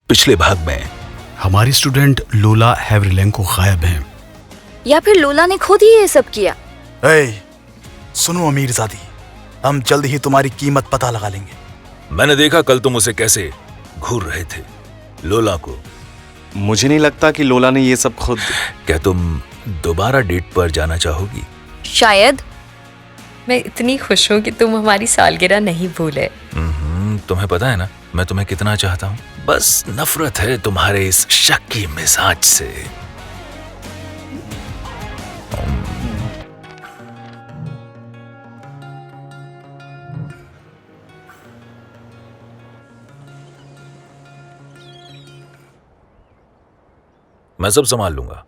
पिछले भाग में हमारी स्टूडेंट लोला हेवरिलेंको गायब हैं। या फिर लोला ने खुद ही ये सब किया। सुनो अमीरजादी, हम जल्द ही तुम्हारी कीमत पता लगा लेंगे। मैंने देखा कल तुम उसे कैसे घूर रहे थे, लोला को। मुझे नहीं लगता कि लोला ने ये सब खुद। क्या तुम दोबारा डेट पर जाना चाहोगी? शायद। मैं इतनी खुश हूँ कि तुम हमारी सालगिरह नहीं भूले। तुम्हें पता है ना मैं तुम्हें कितना चाहता हूँ। बस नफरत है तुम्हारे इस शक्की मिजाज से। मैं सब संभाल लूंगा।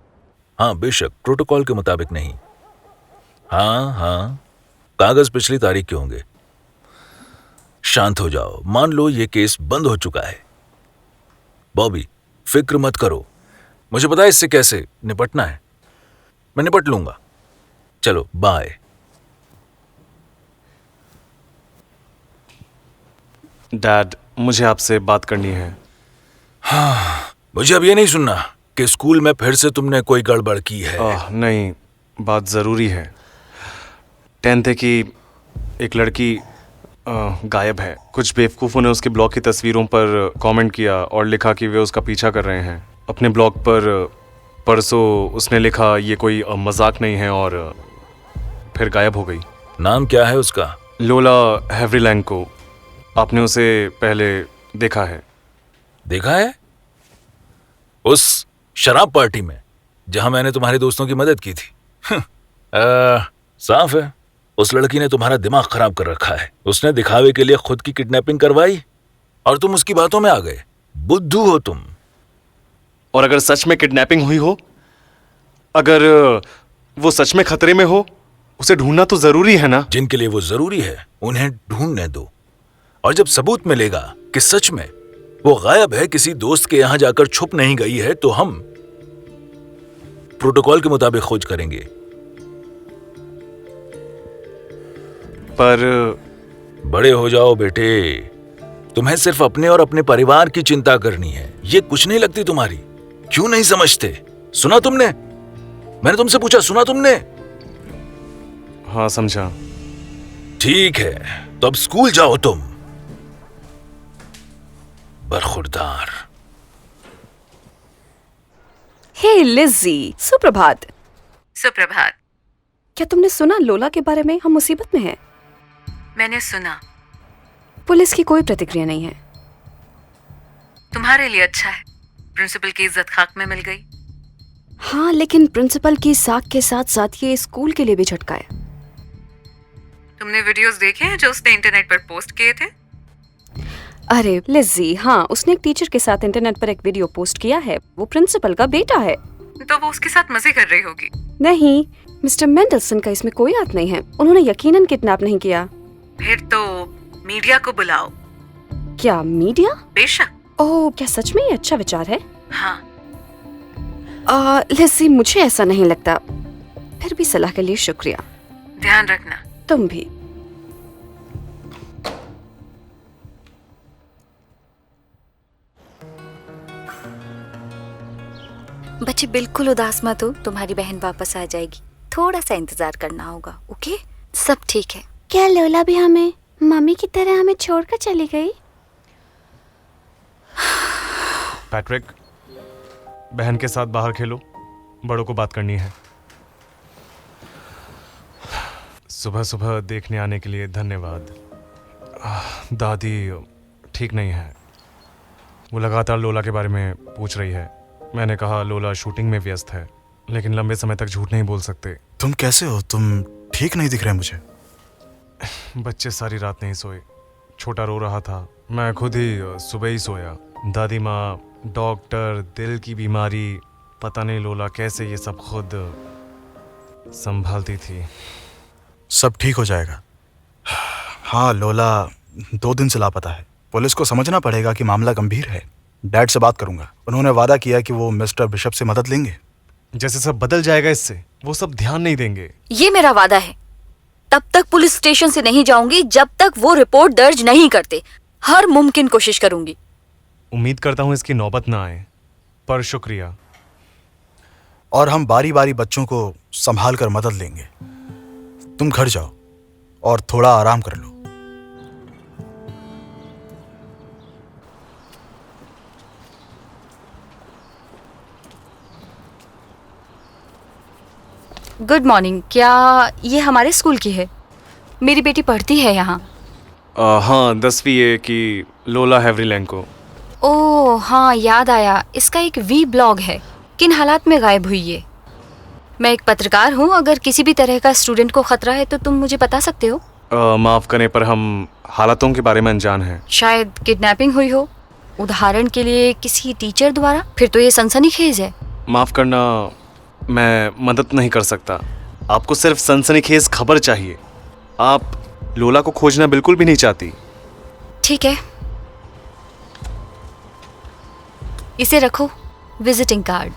हाँ बेशक, प्रोटोकॉल के मुताबिक नहीं। हाँ, कागज पिछली तारीख के होंगे। शांत हो जाओ, मान लो ये केस बंद हो चुका है। बॉबी, फिक्र मत करो, मुझे पता है इससे कैसे निपटना है। मैं निपट लूंगा। चलो बाय। डैड, मुझे आपसे बात करनी है। हाँ, मुझे अब ये नहीं सुनना कि स्कूल में फिर से तुमने कोई गड़बड़ की है। नहीं, बात ज़रूरी है। 10th की एक लड़की गायब है। कुछ बेवकूफ़ों ने उसके ब्लॉग की तस्वीरों पर कमेंट किया और लिखा कि वे उसका पीछा कर रहे हैं। अपने ब्लॉग पर परसों उसने लिखा ये कोई मजाक नहीं है और फिर गायब हो गई। नाम क्या है उसका? लोला हेवरिलेंको। आपने उसे पहले देखा है? देखा है? उस शराब पार्टी में जहां मैंने तुम्हारे दोस्तों की मदद की थी। साफ है उस लड़की ने तुम्हारा दिमाग खराब कर रखा है। उसने दिखावे के लिए खुद की किडनैपिंग करवाई और तुम उसकी बातों में आ गए। बुद्धू हो तुम। और अगर सच में किडनैपिंग हुई हो, अगर वो सच में खतरे में हो, उसे ढूंढना तो जरूरी है ना। जिनके लिए वो जरूरी है उन्हें ढूंढने दो, और जब सबूत मिलेगा कि सच में वो गायब है, किसी दोस्त के यहां जाकर छुप नहीं गई है, तो हम प्रोटोकॉल के मुताबिक खोज करेंगे। पर बड़े हो जाओ बेटे, तुम्हें सिर्फ अपने और अपने परिवार की चिंता करनी है। ये कुछ नहीं लगती तुम्हारी। क्यों नहीं समझते? सुना तुमने? मैंने तुमसे पूछा, सुना तुमने? हाँ, समझा। ठीक है, तो अब स्कूल जाओ तुम। बरखुरदार। हे लिज़ी, सुप्रभात। सुप्रभात। क्या तुमने सुना लोला के बारे में? हम मुसीबत में हैं। मैंने सुना। पुलिस की कोई प्रतिक्रिया नहीं है। तुम्हारे लिए अच्छा है, प्रिंसिपल की इज्जत खाक में मिल गई। हाँ, लेकिन प्रिंसिपल की साख के साथ साथ ये स्कूल के लिए भी झटका है। तुमने वीडियोस देखे हैं जो उसने इंटरनेट पर पोस्ट किए थे? अरे लिज़ी, हाँ, उसने एक टीचर के साथ इंटरनेट पर एक वीडियो पोस्ट किया है। वो प्रिंसिपल का बेटा है। तो वो उसके साथ मजे कर रही होगी। नहीं, मिस्टर मेंडलसन का इसमें कोई हाथ नहीं है। उन्होंने यकीनन किडनैप नहीं किया। फिर तो मीडिया को बुलाओ। क्या मीडिया? बेशक। ओह, क्या सच में ये अच्छा विचार है? हाँ। लिज़ी, मुझे ऐसा नहीं लगता। फिर भी सलाह के लिए शुक्रिया। ध्यान रखना। तुम भी। बच्चे बिल्कुल उदास मत हो, तुम्हारी बहन वापस आ जाएगी। थोड़ा सा इंतजार करना होगा। ओके, सब ठीक है। क्या लोला भी हमें मम्मी की तरह हमें छोड़कर चली गई? पैट्रिक, बहन के साथ बाहर खेलो, बड़ों को बात करनी है। सुबह सुबह देखने आने के लिए धन्यवाद। दादी ठीक नहीं है। वो लगातार लोला के बारे में पूछ रही है। मैंने कहा लोला शूटिंग में व्यस्त है, लेकिन लंबे समय तक झूठ नहीं बोल सकते। तुम कैसे हो? तुम ठीक नहीं दिख रहे मुझे। बच्चे सारी रात नहीं सोए। छोटा रो रहा था, मैं खुद ही सुबह ही सोया। दादी माँ, डॉक्टर, दिल की बीमारी, पता नहीं लोला कैसे ये सब खुद संभालती थी। सब ठीक हो जाएगा। हाँ, लोला 2 दिन से लापता है। पुलिस को समझना पड़ेगा कि मामला गंभीर है। डैड से बात करूंगा। उन्होंने वादा किया कि वो मिस्टर बिशप से मदद लेंगे। जैसे सब बदल जाएगा इससे, वो सब ध्यान नहीं देंगे। ये मेरा वादा है। तब तक पुलिस स्टेशन से नहीं जाऊंगी जब तक वो रिपोर्ट दर्ज नहीं करते। हर मुमकिन कोशिश करूंगी। उम्मीद करता हूँ इसकी नौबत ना आए, पर शुक्रिया। और हम बारी बारी बच्चों को संभाल कर मदद लेंगे। तुम घर जाओ और थोड़ा आराम कर लो। Good morning. क्या ये हमारे स्कूल की है? मेरी बेटी पढ़ती है यहाँ। हाँ, 10वीं ए की लोला हेवरिलेंको। ओह हाँ, याद आया। इसका एक वी ब्लॉग है। किन हालात में गायब हुई है? मैं एक पत्रकार हूँ। अगर किसी भी तरह का स्टूडेंट को खतरा है तो तुम मुझे बता सकते हो। माफ़ करें, पर हम हालातों के बारे में अनजान हैं। शायद किडनैपिंग हुई हो, उदाहरण के लिए किसी टीचर द्वारा। फिर तो ये सनसनीखेज है। माफ़ करना, मैं मदद नहीं कर सकता। आपको सिर्फ सनसनीखेज खबर चाहिए। आप लोला को खोजना बिल्कुल भी नहीं चाहती। ठीक है, इसे रखो, विजिटिंग कार्ड।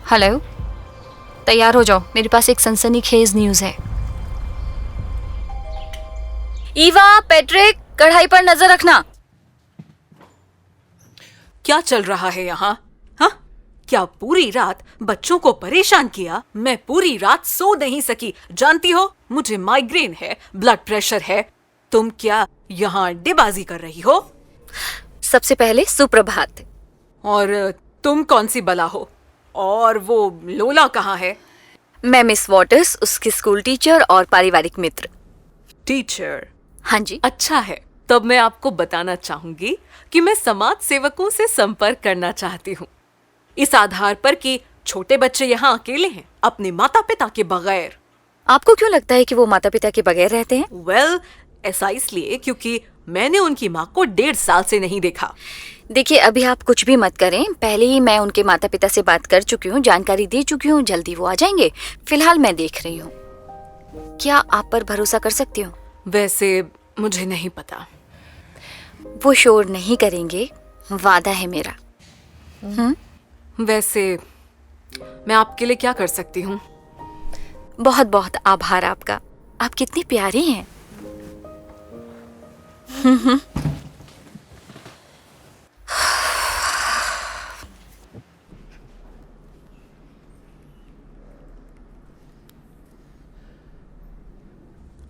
हेलो, तैयार हो जाओ, मेरे पास एक सनसनीखेज न्यूज़ है। ईवा, पैट्रिक, कढ़ाई पर नजर रखना। क्या चल रहा है यहाँ? हाँ, क्या पूरी रात बच्चों को परेशान किया? मैं पूरी रात सो नहीं सकी। जानती हो, मुझे माइग्रेन है, ब्लड प्रेशर है। तुम क्या यहाँ अड्डेबाजी कर रही हो? सबसे पहले सुप्रभात। और तुम कौन सी बला हो? और वो लोला कहाँ है? मैं मिस वॉटर्स, उसकी स्कूल टीचर और पारिवारिक मित्र। टीचर? हाँ जी। अच्छा है, तब मैं आपको बताना चाहूंगी कि मैं समाज सेवकों से संपर्क करना चाहती हूँ, इस आधार पर कि छोटे बच्चे यहाँ अकेले हैं, अपने माता पिता के बगैर। आपको क्यों लगता है कि वो माता पिता के बगैर रहते हैं? वेल, ऐसा इसलिए क्योंकि मैंने उनकी माँ को 1.5 साल से नहीं देखा। देखिए, अभी आप कुछ भी मत करें। पहले ही मैं उनके माता पिता से बात कर चुकी हूँ, जानकारी दे चुकी हूँ। जल्दी वो आ जाएंगे। फिलहाल मैं देख रही हूँ। क्या आप पर भरोसा कर सकती हूँ? वैसे मुझे नहीं पता। वो शोर नहीं करेंगे, वादा है मेरा। वैसे मैं आपके लिए क्या कर सकती हूँ? बहुत बहुत आभार आपका। आप कितनी प्यारी हैं।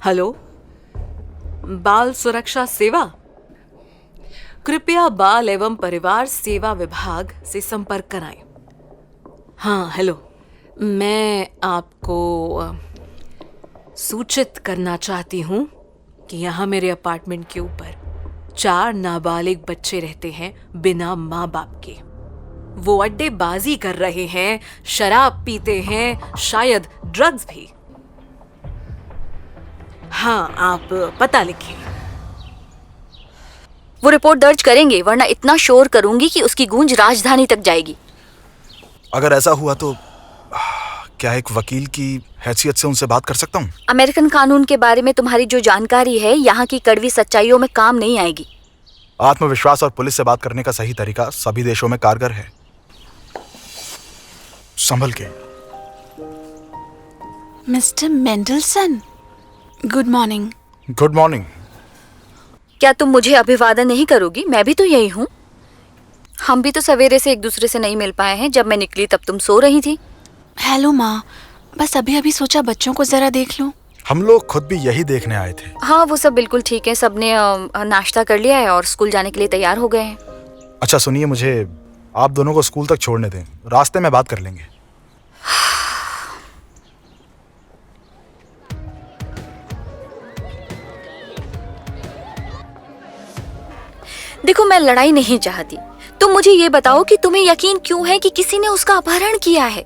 हेलो, बाल सुरक्षा सेवा? कृपया बाल एवं परिवार सेवा विभाग से संपर्क कराएं। हाँ, हेलो, मैं आपको सूचित करना चाहती हूँ कि यहाँ मेरे अपार्टमेंट के ऊपर 4 नाबालिग बच्चे रहते हैं बिना माँ बाप के। वो अड्डेबाजी कर रहे हैं, शराब पीते हैं, शायद ड्रग्स भी। हाँ, आप पता लिखिए। वो रिपोर्ट दर्ज करेंगे, वरना इतना शोर करूंगी कि उसकी गूंज राजधानी तक जाएगी। अगर ऐसा हुआ तो क्या एक वकील की हैसियत से उनसे बात कर सकता हूँ? अमेरिकन कानून के बारे में तुम्हारी जो जानकारी है यहाँ की कड़वी सच्चाइयों में काम नहीं आएगी। आत्मविश्वास और पुलिस से बात करने का सही तरीका सभी देशों में कारगर है। संभल के। Mister Mendelson, good morning. Good morning. क्या तुम मुझे अभिवादन नहीं करोगी? मैं भी तो यही हूँ। हम भी तो सवेरे से एक दूसरे से नहीं मिल पाए हैं। जब मैं निकली तब तुम सो रही थी। हेलो माँ, बस अभी अभी सोचा बच्चों को जरा देख लूं। हम लोग खुद भी यही देखने आए थे। हाँ, वो सब बिल्कुल ठीक है। सबने नाश्ता कर लिया है और स्कूल जाने के लिए तैयार हो गए हैं। अच्छा सुनिए, मुझे आप दोनों को स्कूल तक छोड़ने दें, रास्ते में बात कर लेंगे। देखो, मैं लड़ाई नहीं चाहती। तुम मुझे ये बताओ कि तुम्हें यकीन क्यों है कि किसी ने उसका अपहरण किया है?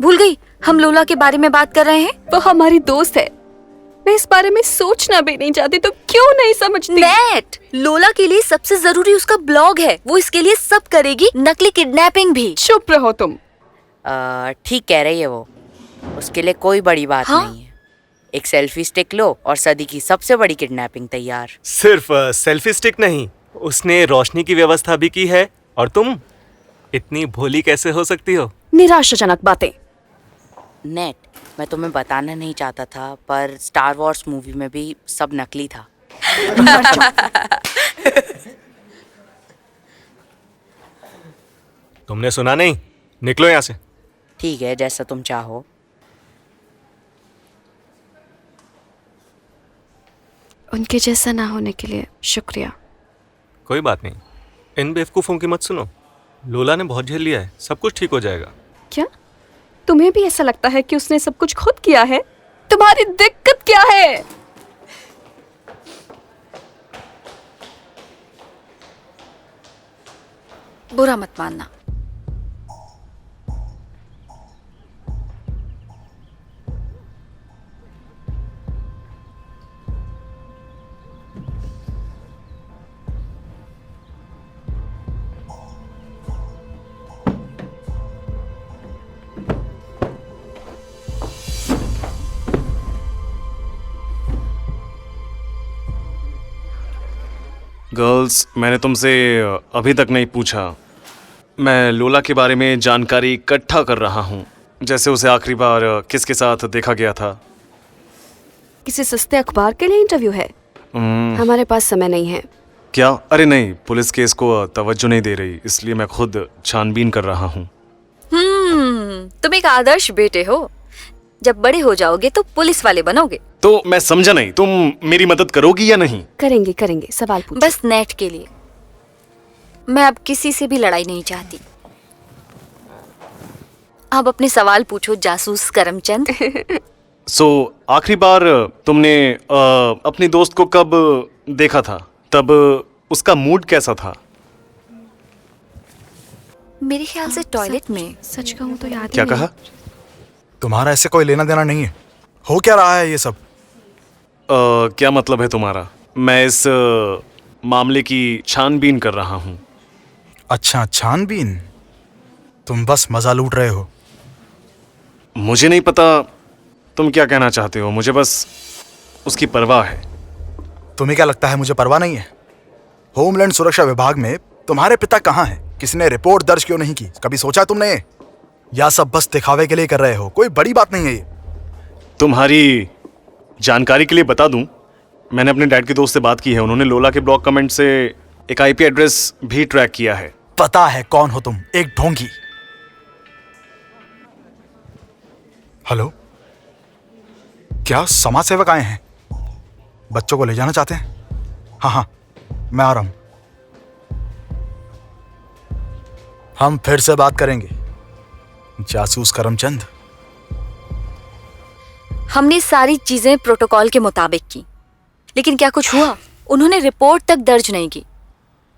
भूल गई हम लोला के बारे में बात कर रहे हैं। वो हमारी दोस्त है। मैं इस बारे में सोचना भी नहीं चाहती, तो क्यों नहीं समझती? नेट, लोला के लिए सबसे जरूरी उसका ब्लॉग है। वो इसके लिए सब करेगी, नकली किडनैपिंग भी। चुप रहो तुम। ठीक कह रही है वो। उसके लिए कोई बड़ी बात नहीं है। एक सेल्फी स्टिक लो और सदी की सबसे बड़ी किडनैपिंग तैयार। सिर्फ सेल्फी स्टिक नहीं, उसने रोशनी की व्यवस्था भी की है। और तुम इतनी भोली कैसे हो सकती हो? निराशाजनक बातें। नेट, मैं तुम्हें बताना नहीं चाहता था, पर स्टार वॉर्स मूवी में भी सब नकली था। तुमने सुना नहीं? निकलो यहाँ से। ठीक है, जैसा तुम चाहो। उनके जैसा ना होने के लिए शुक्रिया। कोई बात नहीं, इन बेवकूफ़ों की मत सुनो। लोला ने बहुत झेल लिया है, सब कुछ ठीक हो जाएगा। क्या तुम्हें भी ऐसा लगता है कि उसने सब कुछ खुद किया है? तुम्हारी दिक्कत क्या है? बुरा मत मानना। गर्ल्स, मैंने तुमसे अभी तक नहीं पूछा। मैं लोला के बारे में जानकारी इकट्ठा कर रहा हूँ, जैसे उसे आखिरी बार किसके साथ देखा गया था। किसी सस्ते अखबार के लिए इंटरव्यू है? हमारे पास समय नहीं है। क्या? अरे नहीं, पुलिस केस को तवज्जो नहीं दे रही, इसलिए मैं खुद छानबीन कर रहा हूँ। तुम एक आदर्श बेटे हो। जब बड़े हो जाओगे तो पुलिस वाले बनोगे। तो मैं समझा नहीं, तुम मेरी मदद करोगी या नहीं? करेंगे करेंगे, सवाल पूछो। बस नेट के लिए। मैं अब किसी से भी लड़ाई नहीं चाहती। अब अपने सवाल पूछो जासूस करमचंद। आखिरी बार तुमने अपनी दोस्त को कब देखा था? तब उसका मूड कैसा था? मेरे ख्याल से टॉयलेट में। सच कहूँ तो याद क्या कहा? तुम्हारा ऐसे कोई लेना देना नहीं है। हो क्या रहा है ये सब? क्या मतलब है तुम्हारा? मैं इस मामले की छानबीन कर रहा हूँ। अच्छा, छानबीन? तुम बस मजा लूट रहे हो। मुझे नहीं पता तुम क्या कहना चाहते हो, मुझे बस उसकी परवाह है। तुम्हें क्या लगता है मुझे परवाह नहीं है? होमलैंड सुरक्षा विभाग में तुम्हारे पिता कहाँ हैं? किसने रिपोर्ट दर्ज क्यों नहीं की? कभी सोचा तुमने? या सब बस दिखावे के लिए कर रहे हो? कोई बड़ी बात नहीं है ये। तुम्हारी जानकारी के लिए बता दूं, मैंने अपने डैड के दोस्त से बात की है। उन्होंने लोला के ब्लॉक कमेंट से एक आईपी एड्रेस भी ट्रैक किया है। पता है कौन हो तुम? एक ढोंगी। हेलो, क्या समाज सेवक आए हैं? बच्चों को ले जाना चाहते हैं? हाँ हाँ, मैं आ रहा हूं। हम फिर से बात करेंगे जासूस करमचंद। हमने सारी चीजें प्रोटोकॉल के मुताबिक की, लेकिन क्या कुछ हुआ? उन्होंने रिपोर्ट तक दर्ज नहीं की।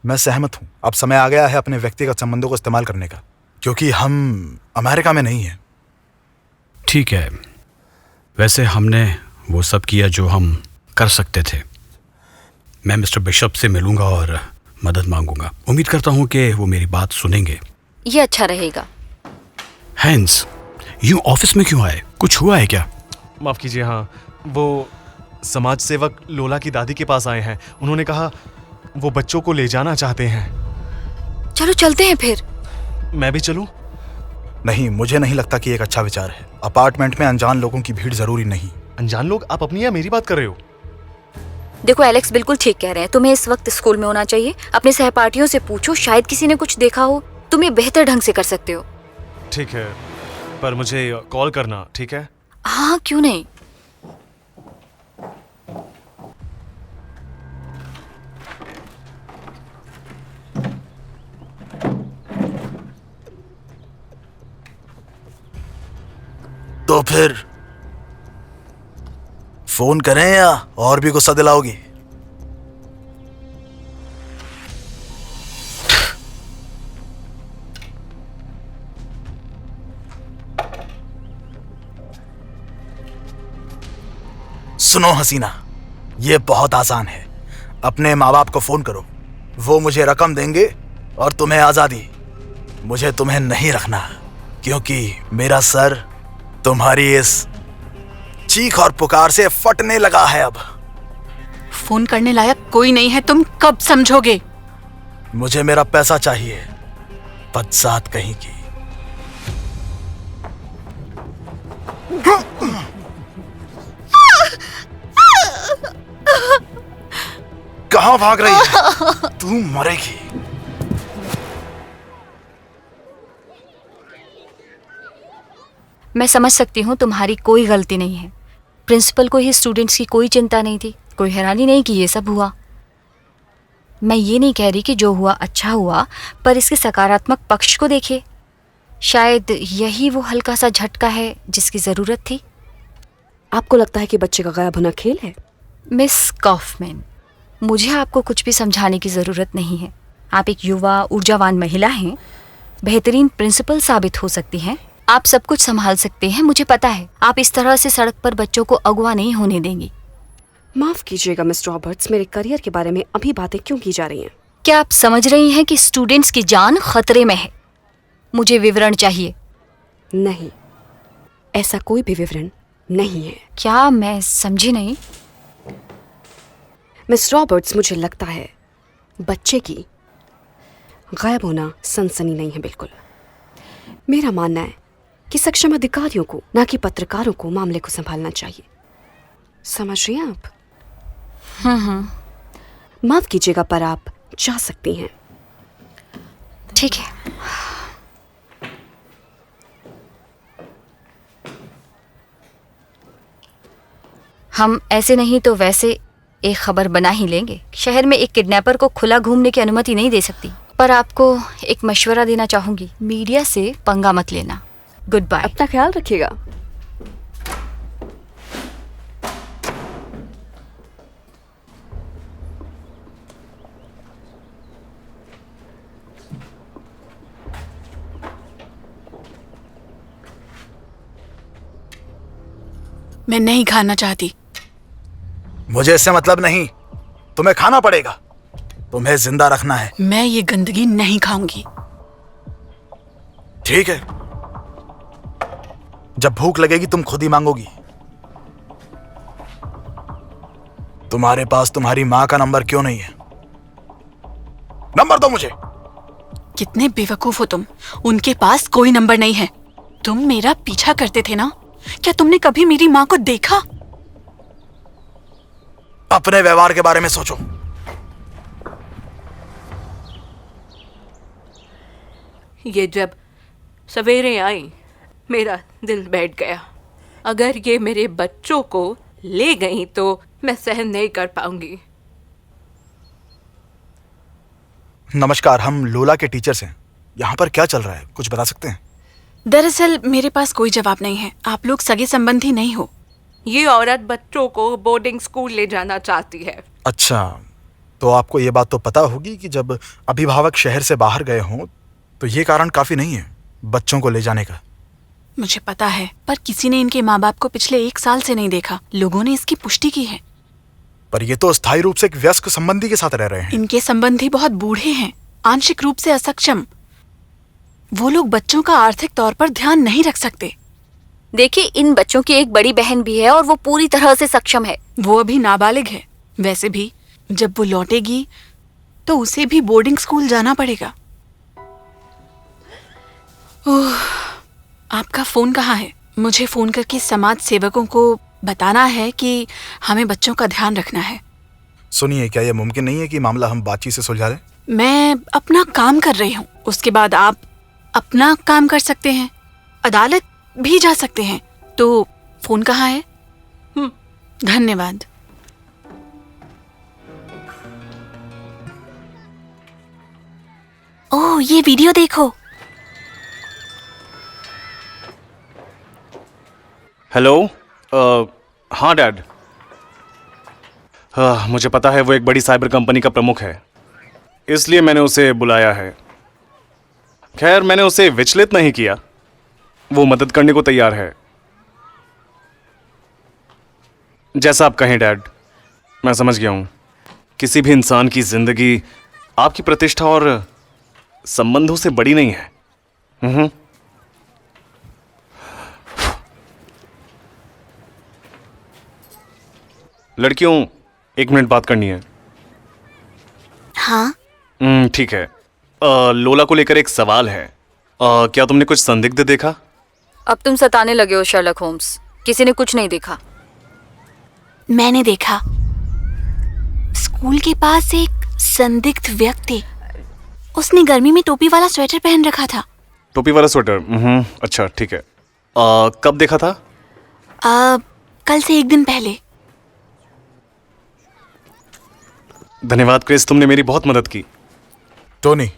मैं सहमत हूं। अब समय आ गया है अपने व्यक्तिगत संबंधों को इस्तेमाल करने का, क्योंकि हम अमेरिका में नहीं हैं। ठीक है, वैसे हमने वो सब किया जो हम कर सकते थे। मैं मिस्टर बिशप से मिलूंगा और मदद मांगूंगा। उम्मीद करता हूं कि वो मेरी बात सुनेंगे। ये अच्छा रहेगा। हैंस, यूं ऑफिस में क्यों आए? कुछ हुआ है क्या? माफ कीजिए, हाँ, वो समाज सेवक लोला की दादी के पास आए हैं। उन्होंने कहा वो बच्चों को ले जाना चाहते हैं। चलो चलते हैं फिर। मैं भी चलूं? नहीं, मुझे नहीं लगता कि एक अच्छा विचार है। अपार्टमेंट में अनजान लोगों की भीड़ जरूरी नहीं। अनजान लोग? आप अपनी या मेरी बात कर रहे हो? देखो, एलेक्स बिल्कुल ठीक कह रहे हैं। तुम्हें इस वक्त स्कूल में होना चाहिए। अपने सहपाठियों से पूछो, शायद किसी ने कुछ देखा हो। तुम ये बेहतर ढंग से कर सकते हो। ठीक है, पर मुझे कॉल करना, ठीक है? हाँ, क्यों नहीं। तो फिर फोन करें या और भी गुस्सा दिलाओगी? सुनो हसीना, ये बहुत आसान है। अपने माँ बाप को फोन करो, वो मुझे रकम देंगे और तुम्हें आजादी। मुझे तुम्हें नहीं रखना, क्योंकि मेरा सर तुम्हारी इस चीख और पुकार से फटने लगा है। अब फोन करने लायक कोई नहीं है, तुम कब समझोगे? मुझे मेरा पैसा चाहिए, बदसात कहीं की। कहाँ भाग रही है? तू मरेगी। मैं समझ सकती हूँ तुम्हारी कोई गलती नहीं है। प्रिंसिपल को ही स्टूडेंट्स की कोई चिंता नहीं थी, कोई हैरानी नहीं कि ये सब हुआ। मैं ये नहीं कह रही कि जो हुआ अच्छा हुआ, पर इसके सकारात्मक पक्ष को देखिए। शायद यही वो हल्का सा झटका है जिसकी ज़रूरत थी। आपको लगता है कि बच्चे का गायब होना खेल है? मिस कॉफमैन, मुझे आपको कुछ भी समझाने की ज़रूरत नहीं है। आप एक युवा ऊर्जावान महिला हैं, बेहतरीन प्रिंसिपल साबित हो सकती हैं, आप सब कुछ संभाल सकते हैं। मुझे पता है आप इस तरह से सड़क पर बच्चों को अगवा नहीं होने देंगी। माफ कीजिएगा मिस रॉबर्ट्स, मेरे करियर के बारे में अभी बातें क्यों की जा रही हैं? क्या आप समझ रही हैं कि स्टूडेंट्स की जान खतरे में है? मुझे विवरण चाहिए। नहीं, ऐसा कोई भी विवरण नहीं है। क्या? मैं समझी नहीं। मिस रॉबर्ट्स, मुझे लगता है बच्चे की गायब होना सनसनी नहीं है बिल्कुल। मेरा मानना है कि सक्षम अधिकारियों को, ना कि पत्रकारों को, मामले को संभालना चाहिए। समझ रही हैं आप? माफ कीजिएगा, पर आप जा सकती हैं। ठीक है। हम ऐसे नहीं तो वैसे एक खबर बना ही लेंगे। शहर में एक किडनैपर को खुला घूमने की अनुमति नहीं दे सकती, पर आपको एक मशवरा देना चाहूंगी, मीडिया से पंगा मत लेना। Goodbye. अपना ख्याल रखिएगा। मैं नहीं खाना चाहती। मुझे इससे मतलब नहीं, तुम्हें खाना पड़ेगा। तुम्हें जिंदा रखना है। मैं ये गंदगी नहीं खाऊंगी। ठीक है, जब भूख लगेगी तुम खुद ही मांगोगी। तुम्हारे पास तुम्हारी मां का नंबर क्यों नहीं है? नंबर दो मुझे। कितने बेवकूफ हो तुम। उनके पास कोई नंबर नहीं है। तुम मेरा पीछा करते थे ना? क्या तुमने कभी मेरी माँ को देखा? अपने व्यवहार के बारे में सोचो। ये जब सवेरे आई, मेरा दिल बैठ गया। अगर ये मेरे बच्चों को ले गई तो मैं सहन नहीं कर पाऊंगी। नमस्कार, हम लोला के टीचर्स हैं। यहाँ पर क्या चल रहा है, कुछ बता सकते हैं? दरअसल मेरे पास कोई जवाब नहीं है। आप लोग सगे संबंधी नहीं हो। ये औरत बच्चों को बोर्डिंग स्कूल ले जाना चाहती है। अच्छा, तो आपको ये बात तो पता होगी कि जब अभिभावक शहर से बाहर गए हों तो ये कारण काफी नहीं है बच्चों को ले जाने का। मुझे पता है, पर किसी ने इनके माँ बाप को पिछले 1 साल से नहीं देखा। लोगों ने इसकी पुष्टि की है। पर ये तो स्थायी रूप से एक वयस्क संबंधी के साथ रह रहे हैं। इनके संबंधी बहुत बूढ़े हैं, आंशिक रूप से असक्षम। वो लोग बच्चों का आर्थिक तौर पर ध्यान नहीं रख सकते। देखिए, इन बच्चों की एक बड़ी बहन भी है और वो पूरी तरह से सक्षम है। वो अभी नाबालिग है। वैसे भी जब वो लौटेगी तो उसे भी बोर्डिंग स्कूल जाना पड़ेगा। ओह, आपका फोन कहाँ है? मुझे फोन करके समाज सेवकों को बताना है कि हमें बच्चों का ध्यान रखना है। सुनिए, क्या यह मुमकिन नहीं है कि मामला हम बातचीत से सुलझा लें? मैं अपना काम कर रही हूँ, उसके बाद आप अपना काम कर सकते हैं, अदालत भी जा सकते हैं। तो फोन कहाँ है? धन्यवाद। ओह, ये वीडियो देखो। हेलो। हाँ डैड। मुझे पता है वो एक बड़ी साइबर कंपनी का प्रमुख है, इसलिए मैंने उसे बुलाया है। खैर, मैंने उसे विचलित नहीं किया, वो मदद करने को तैयार है। जैसा आप कहें डैड, मैं समझ गया हूँ। किसी भी इंसान की जिंदगी आपकी प्रतिष्ठा और संबंधों से बड़ी नहीं है। लड़कियों, 1 मिनट बात करनी है। हाँ, ठीक है। लोला को लेकर एक सवाल है। क्या तुमने कुछ संदिग्ध देखा? अब तुम सताने लगे हो शर्लक होम्स। किसी ने कुछ नहीं देखा। मैंने देखा। स्कूल के पास एक संदिग्ध व्यक्ति, उसने गर्मी में टोपी वाला स्वेटर पहन रखा था। टोपी वाला स्वेटर? अच्छा ठीक है। कब देखा था? कल से 1 दिन पहले। धन्यवाद क्रिस, तुमने मेरी बहुत मदद की। टोनी,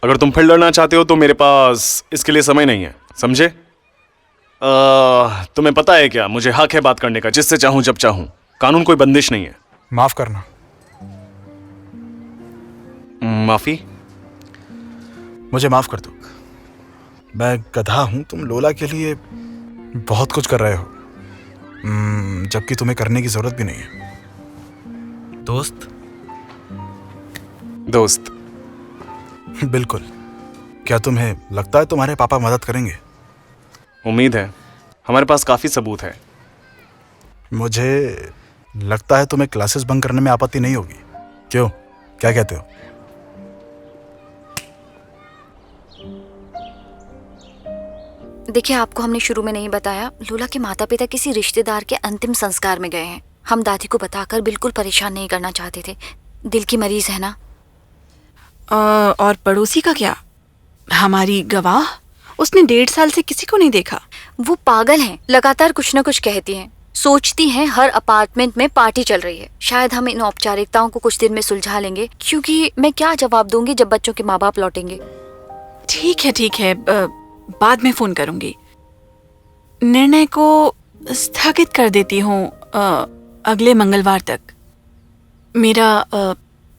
अगर तुम फिर लड़ना चाहते हो तो मेरे पास इसके लिए समय नहीं है, समझे? तुम्हें पता है क्या, मुझे हक है बात करने का, जिससे चाहूं जब चाहूं। कानून कोई बंदिश नहीं है। माफ करना। माफी? मुझे माफ कर दो। मैं गधा हूं, तुम लोला के लिए बहुत कुछ कर रहे हो, जबकि तुम्हें करने की जरूरत भी नहीं है। दोस्त? दोस्त? बिल्कुल। क्या तुम्हें लगता है तुम्हारे पापा मदद करेंगे? उम्मीद है, हमारे पास काफी सबूत है। मुझे लगता है तुम्हें क्लासेस बंक करने में आपत्ति नहीं होगी। क्यों, क्या कहते हो? देखिए, आपको हमने शुरू में नहीं बताया, लोला के माता पिता किसी रिश्तेदार के अंतिम संस्कार में गए हैं। हम दादी को बताकर बिल्कुल परेशान नहीं करना चाहते थे, दिल की मरीज है ना। और पड़ोसी का क्या? हमारी गवाह, उसने 1.5 साल से किसी को नहीं देखा। वो पागल हैं, लगातार कुछ न कुछ कहती हैं, सोचती हैं हर अपार्टमेंट में पार्टी चल रही है। शायद हम इन औपचारिकताओं को कुछ दिन में सुलझा लेंगे, क्योंकि मैं क्या जवाब दूंगी जब बच्चों के माँ बाप लौटेंगे। ठीक है, बाद में फोन करूंगी। निर्णय को स्थगित कर देती हूँ अगले मंगलवार तक। मेरा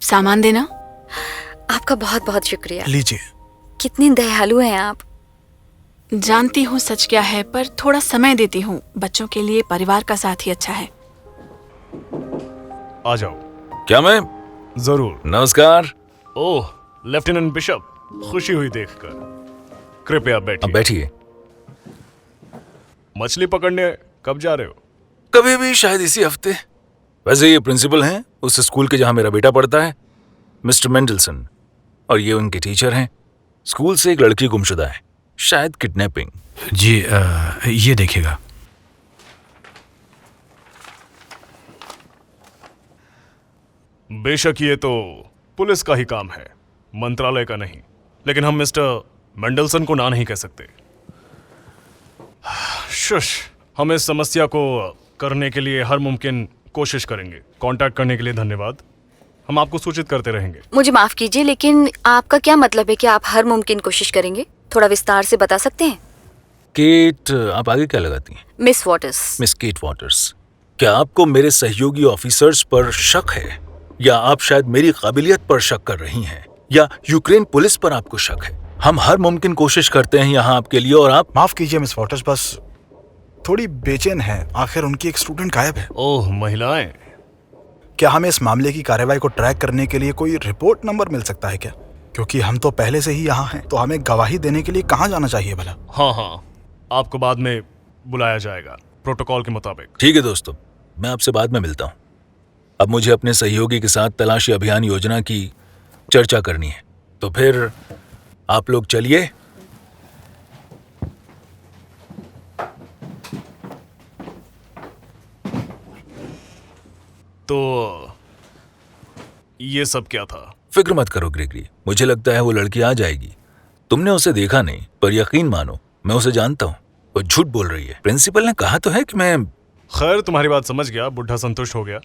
सामान देना। आपका बहुत बहुत शुक्रिया। लीजिए। कितनी दयालु हैं आप। जानती हूँ सच क्या है, पर थोड़ा समय देती हूँ। बच्चों के लिए परिवार का साथ ही अच्छा है। आ जाओ। क्या मैं? जरूर। नमस्कार। ओह, लेफ्टिनेंट बिशप, खुशी हुई देखकर। कृपया बैठिए। अब बैठिए। मछली पकड़ने कब जा रहे हो? कभी भी, शायद इसी हफ्ते। वैसे ये प्रिंसिपल हैं उस स्कूल के जहां मेरा बेटा पढ़ता है, मिस्टर मेंडलसन, और ये उनके टीचर हैं। स्कूल से एक लड़की गुमशुदा है, शायद किडनैपिंग। जी, ये देखिएगा। बेशक ये तो पुलिस का ही काम है, मंत्रालय का नहीं। लेकिन हम मिस्टर मेंडलसन को ना नहीं कह सकते। शुश, हम इस समस्या को करने के लिए हर मुमकिन कोशिश करेंगे। कांटेक्ट करने के लिए धन्यवाद। हम आपको सूचित करते रहेंगे। मुझे माफ कीजिए, लेकिन आपका क्या मतलब है कि आप हर मुमकिन कोशिश करेंगे? थोड़ा विस्तार से बता सकते हैं? केट, आप आगे क्या लगाती हैं? Miss Waters. Miss Kate Waters, क्या आपको मेरे सहयोगी ऑफिसर्स पर शक है, या आप शायद मेरी काबिलियत पर शक कर रही हैं, या यूक्रेन पुलिस पर आपको शक है? हम हर मुमकिन कोशिश करते हैं यहाँ आपके लिए, और आप। माफ कीजिए मिस वॉटर्स, बस थोड़ी बेचैन है। आखिर उनकी एक स्टूडेंट गायब है। ओह, महिलाएं। क्या हमें इस मामले की कार्रवाई को ट्रैक करने के लिए कोई रिपोर्ट नंबर मिल सकता है क्या? क्योंकि हम तो पहले से ही यहाँ हैं, तो हमें गवाही देने के लिए कहाँ जाना चाहिए भला? हाँ, आपको बाद में बुलाया जाएगा प्रोटोकॉल के मुताबिक। ठीक है दोस्तों, मैं आपसे बाद में मिलता हूँ। अब मुझे अपने सहयोगी के साथ तलाशी अभियान योजना की चर्चा करनी है, तो फिर आप लोग चलिए। तो ये सब क्या था? फिक्र मत करो ग्रेगरी, मुझे लगता है वो लड़की आ जाएगी। तुमने उसे देखा नहीं, पर यकीन मानो मैं उसे जानता हूँ। वो झूठ बोल रही है। प्रिंसिपल ने कहा तो है कि मैं। खैर, तुम्हारी बात समझ गया। बुढ़ा संतुष्ट हो गया।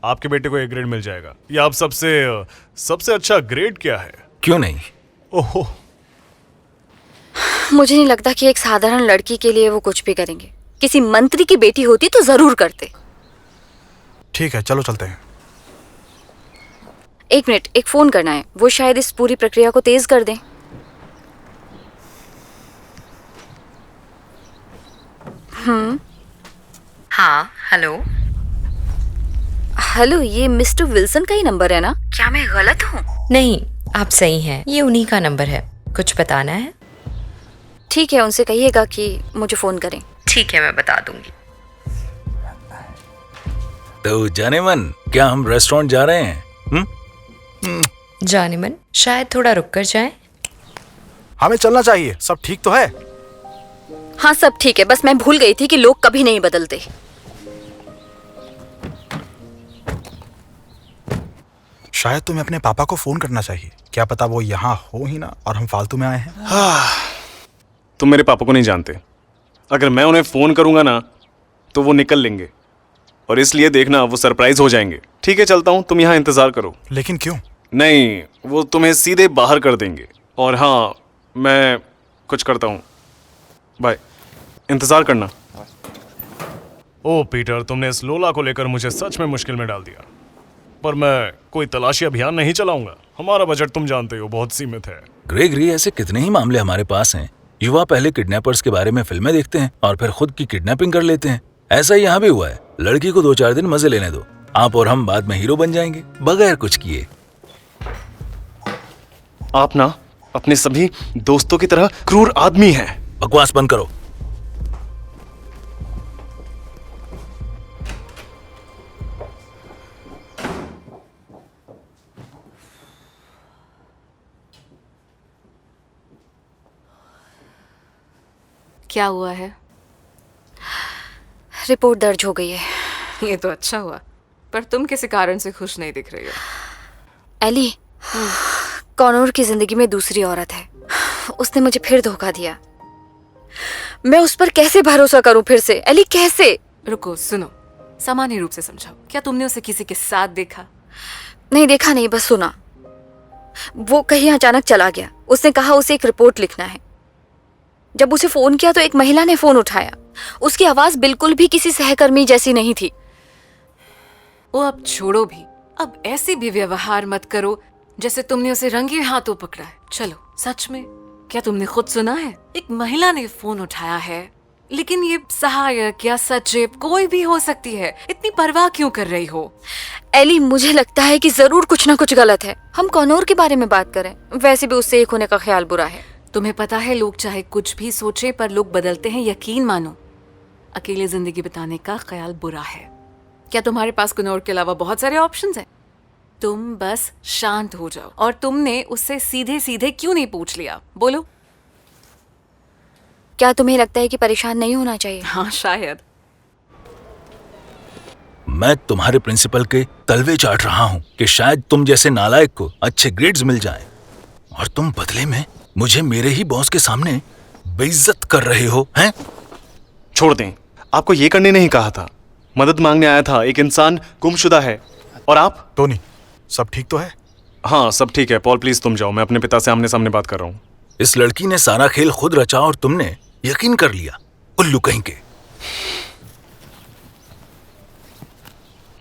आपके बेटे को एक ग्रेड मिल जाएगा। या आप सबसे अच्छा ग्रेड क्या है? क्यों नहीं? ओहो, मुझे नहीं लगता कि एक साधारण लड़की के लिए वो कुछ भी करेंगे। किसी मंत्री की बेटी होती तो जरूर करते। ठीक है, चलो चलते हैं। 1 मिनट, एक फोन करना है। वो शायद इस पूरी प्रक्रिया को तेज कर दें। हाँ, हेलो। हेलो, ये मिस्टर विल्सन का ही नंबर है ना? क्या मैं गलत हूँ? नहीं, आप सही हैं। ये उन्हीं का नंबर है। कुछ बताना है? ठीक है, उनसे कहिएगा कि मुझे फोन करें। ठीक है, मैं बता दूंगी। तो जाने मन, क्या हम रेस्टोरेंट जा रहे हैं? जाने मन, शायद थोड़ा रुक कर जाएं। हमें चलना चाहिए। सब ठीक तो है? हाँ सब ठीक है, बस मैं भूल गई थी कि लोग कभी नहीं बदलते। शायद तुम्हें अपने पापा को फोन करना चाहिए। क्या पता वो यहाँ हो ही ना और हम फालतू में आए हैं। तुम मेरे पापा को नहीं जानते। अगर मैं उन्हें फोन करूंगा ना तो वो निकल लेंगे, और इसलिए देखना वो सरप्राइज हो जाएंगे। ठीक है, चलता हूं, तुम यहाँ इंतजार करो। लेकिन क्यों? नहीं, वो तुम्हें सीधे बाहर कर देंगे। और हाँ, मैं कुछ करता हूँ। बाय, इंतजार करना। ओ पीटर, तुमने इस लोला को लेकर मुझे सच में मुश्किल में डाल दिया। पर मैं कोई तलाशी अभियान नहीं चलाऊंगा। हमारा बजट तुम जानते हो बहुत सीमित है। ग्रेगरी, ऐसे कितने ही मामले हमारे पास हैं। युवा पहले किडनैपर्स के बारे में फिल्में देखते हैं और फिर खुद की किडनैपिंग कर लेते हैं। ऐसा ही यहाँ भी हुआ है। लड़की को 2-4 दिन मजे लेने दो, आप और हम बाद में हीरो बन जाएंगे बगैर कुछ किए। आप ना अपने सभी दोस्तों की तरह क्रूर आदमी हैं। बकवास बंद करो। क्या हुआ है? रिपोर्ट दर्ज हो गई है। ये तो अच्छा हुआ, पर तुम किसी कारण से खुश नहीं दिख रही हो। एली, कॉनोर की जिंदगी में दूसरी औरत है। उसने मुझे फिर धोखा दिया। मैं उस पर कैसे भरोसा करूं फिर से? एली, कैसे? रुको, सुनो, सामान्य रूप से समझाओ। क्या तुमने उसे किसी के साथ देखा? नहीं देखा, नहीं, बस सुना। वो कहीं अचानक चला गया। उसने कहा उसे एक रिपोर्ट लिखना है। जब उसे फोन किया तो एक महिला ने फोन उठाया। उसकी आवाज बिल्कुल भी किसी सहकर्मी जैसी नहीं थी। वो अब छोड़ो भी, अब ऐसे भी व्यवहार मत करो जैसे तुमने उसे रंगे हाथों पकड़ा है। चलो, सच में क्या तुमने खुद सुना है? एक महिला ने फोन उठाया है, लेकिन ये सहायक या सचिव कोई भी हो सकती है। इतनी परवाह क्यों कर रही हो? एली, मुझे लगता है कि जरूर कुछ ना कुछ गलत है। हम कॉनोर के बारे में बात करें, वैसे भी उससे एक होने का ख्याल बुरा है। तुम्हें पता है, लोग चाहे कुछ भी सोचे पर लोग बदलते हैं। यकीन मानो, अकेले जिंदगी बिताने का ख्याल बुरा है। क्या तुम्हारे पास कॉनोर के अलावा बहुत सारे ऑप्शंस हैं? तुम बस शांत हो जाओ। और तुमने उससे सीधे सीधे क्यों नहीं पूछ लिया? बोलो। क्या तुम्हें लगता है कि परेशान नहीं होना चाहिए? हाँ, शायद। मैं तुम्हारे प्रिंसिपल के तलवे चाट रहा हूँ कि शायद तुम जैसे नालायक को अच्छे ग्रेड्स मिल जाएं, और तुम बदले में मुझे मेरे ही बॉस के सामने बेइज्जत कर रहे हो, हैं? छोड़ दें, आपको ये करने नहीं कहा था। मदद मांगने आया था। एक इंसान गुमशुदा है। और आप? टोनी, सब ठीक तो है? हाँ, सब ठीक है। पॉल, प्लीज तुम जाओ, मैं अपने पिता से आमने सामने बात कर रहा हूँ। इस लड़की ने सारा खेल खुद रचा और तुमने यकीन कर लिया। उल्लू कहीं के।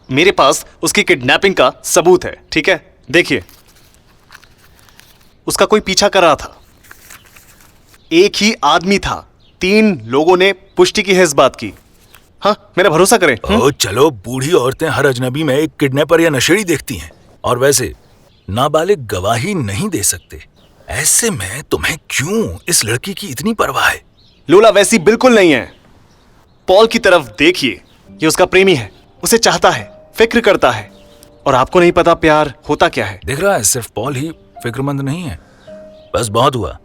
मेरे पास उसकी किडनैपिंग का सबूत है। ठीक है, देखिए, उसका कोई पीछा कर रहा था। एक ही आदमी था। 3 लोगों ने पुष्टि की है इस बात की। हाँ, मेरा भरोसा करें। ओ चलो, बूढ़ी औरतें हर अजनबी में एक किडनैपर या नशेड़ी देखती हैं, और वैसे नाबालिग गवाही नहीं दे सकते। ऐसे में तुम्हें क्यों इस लड़की की इतनी परवाह है? लोला वैसी बिल्कुल नहीं है। पॉल की तरफ देखिए, ये उसका प्रेमी है, उसे चाहता है, फिक्र करता है। और आपको नहीं पता प्यार होता क्या है। देख रहा है, सिर्फ पॉल ही फिक्रमंद नहीं है। बस बहुत हुआ,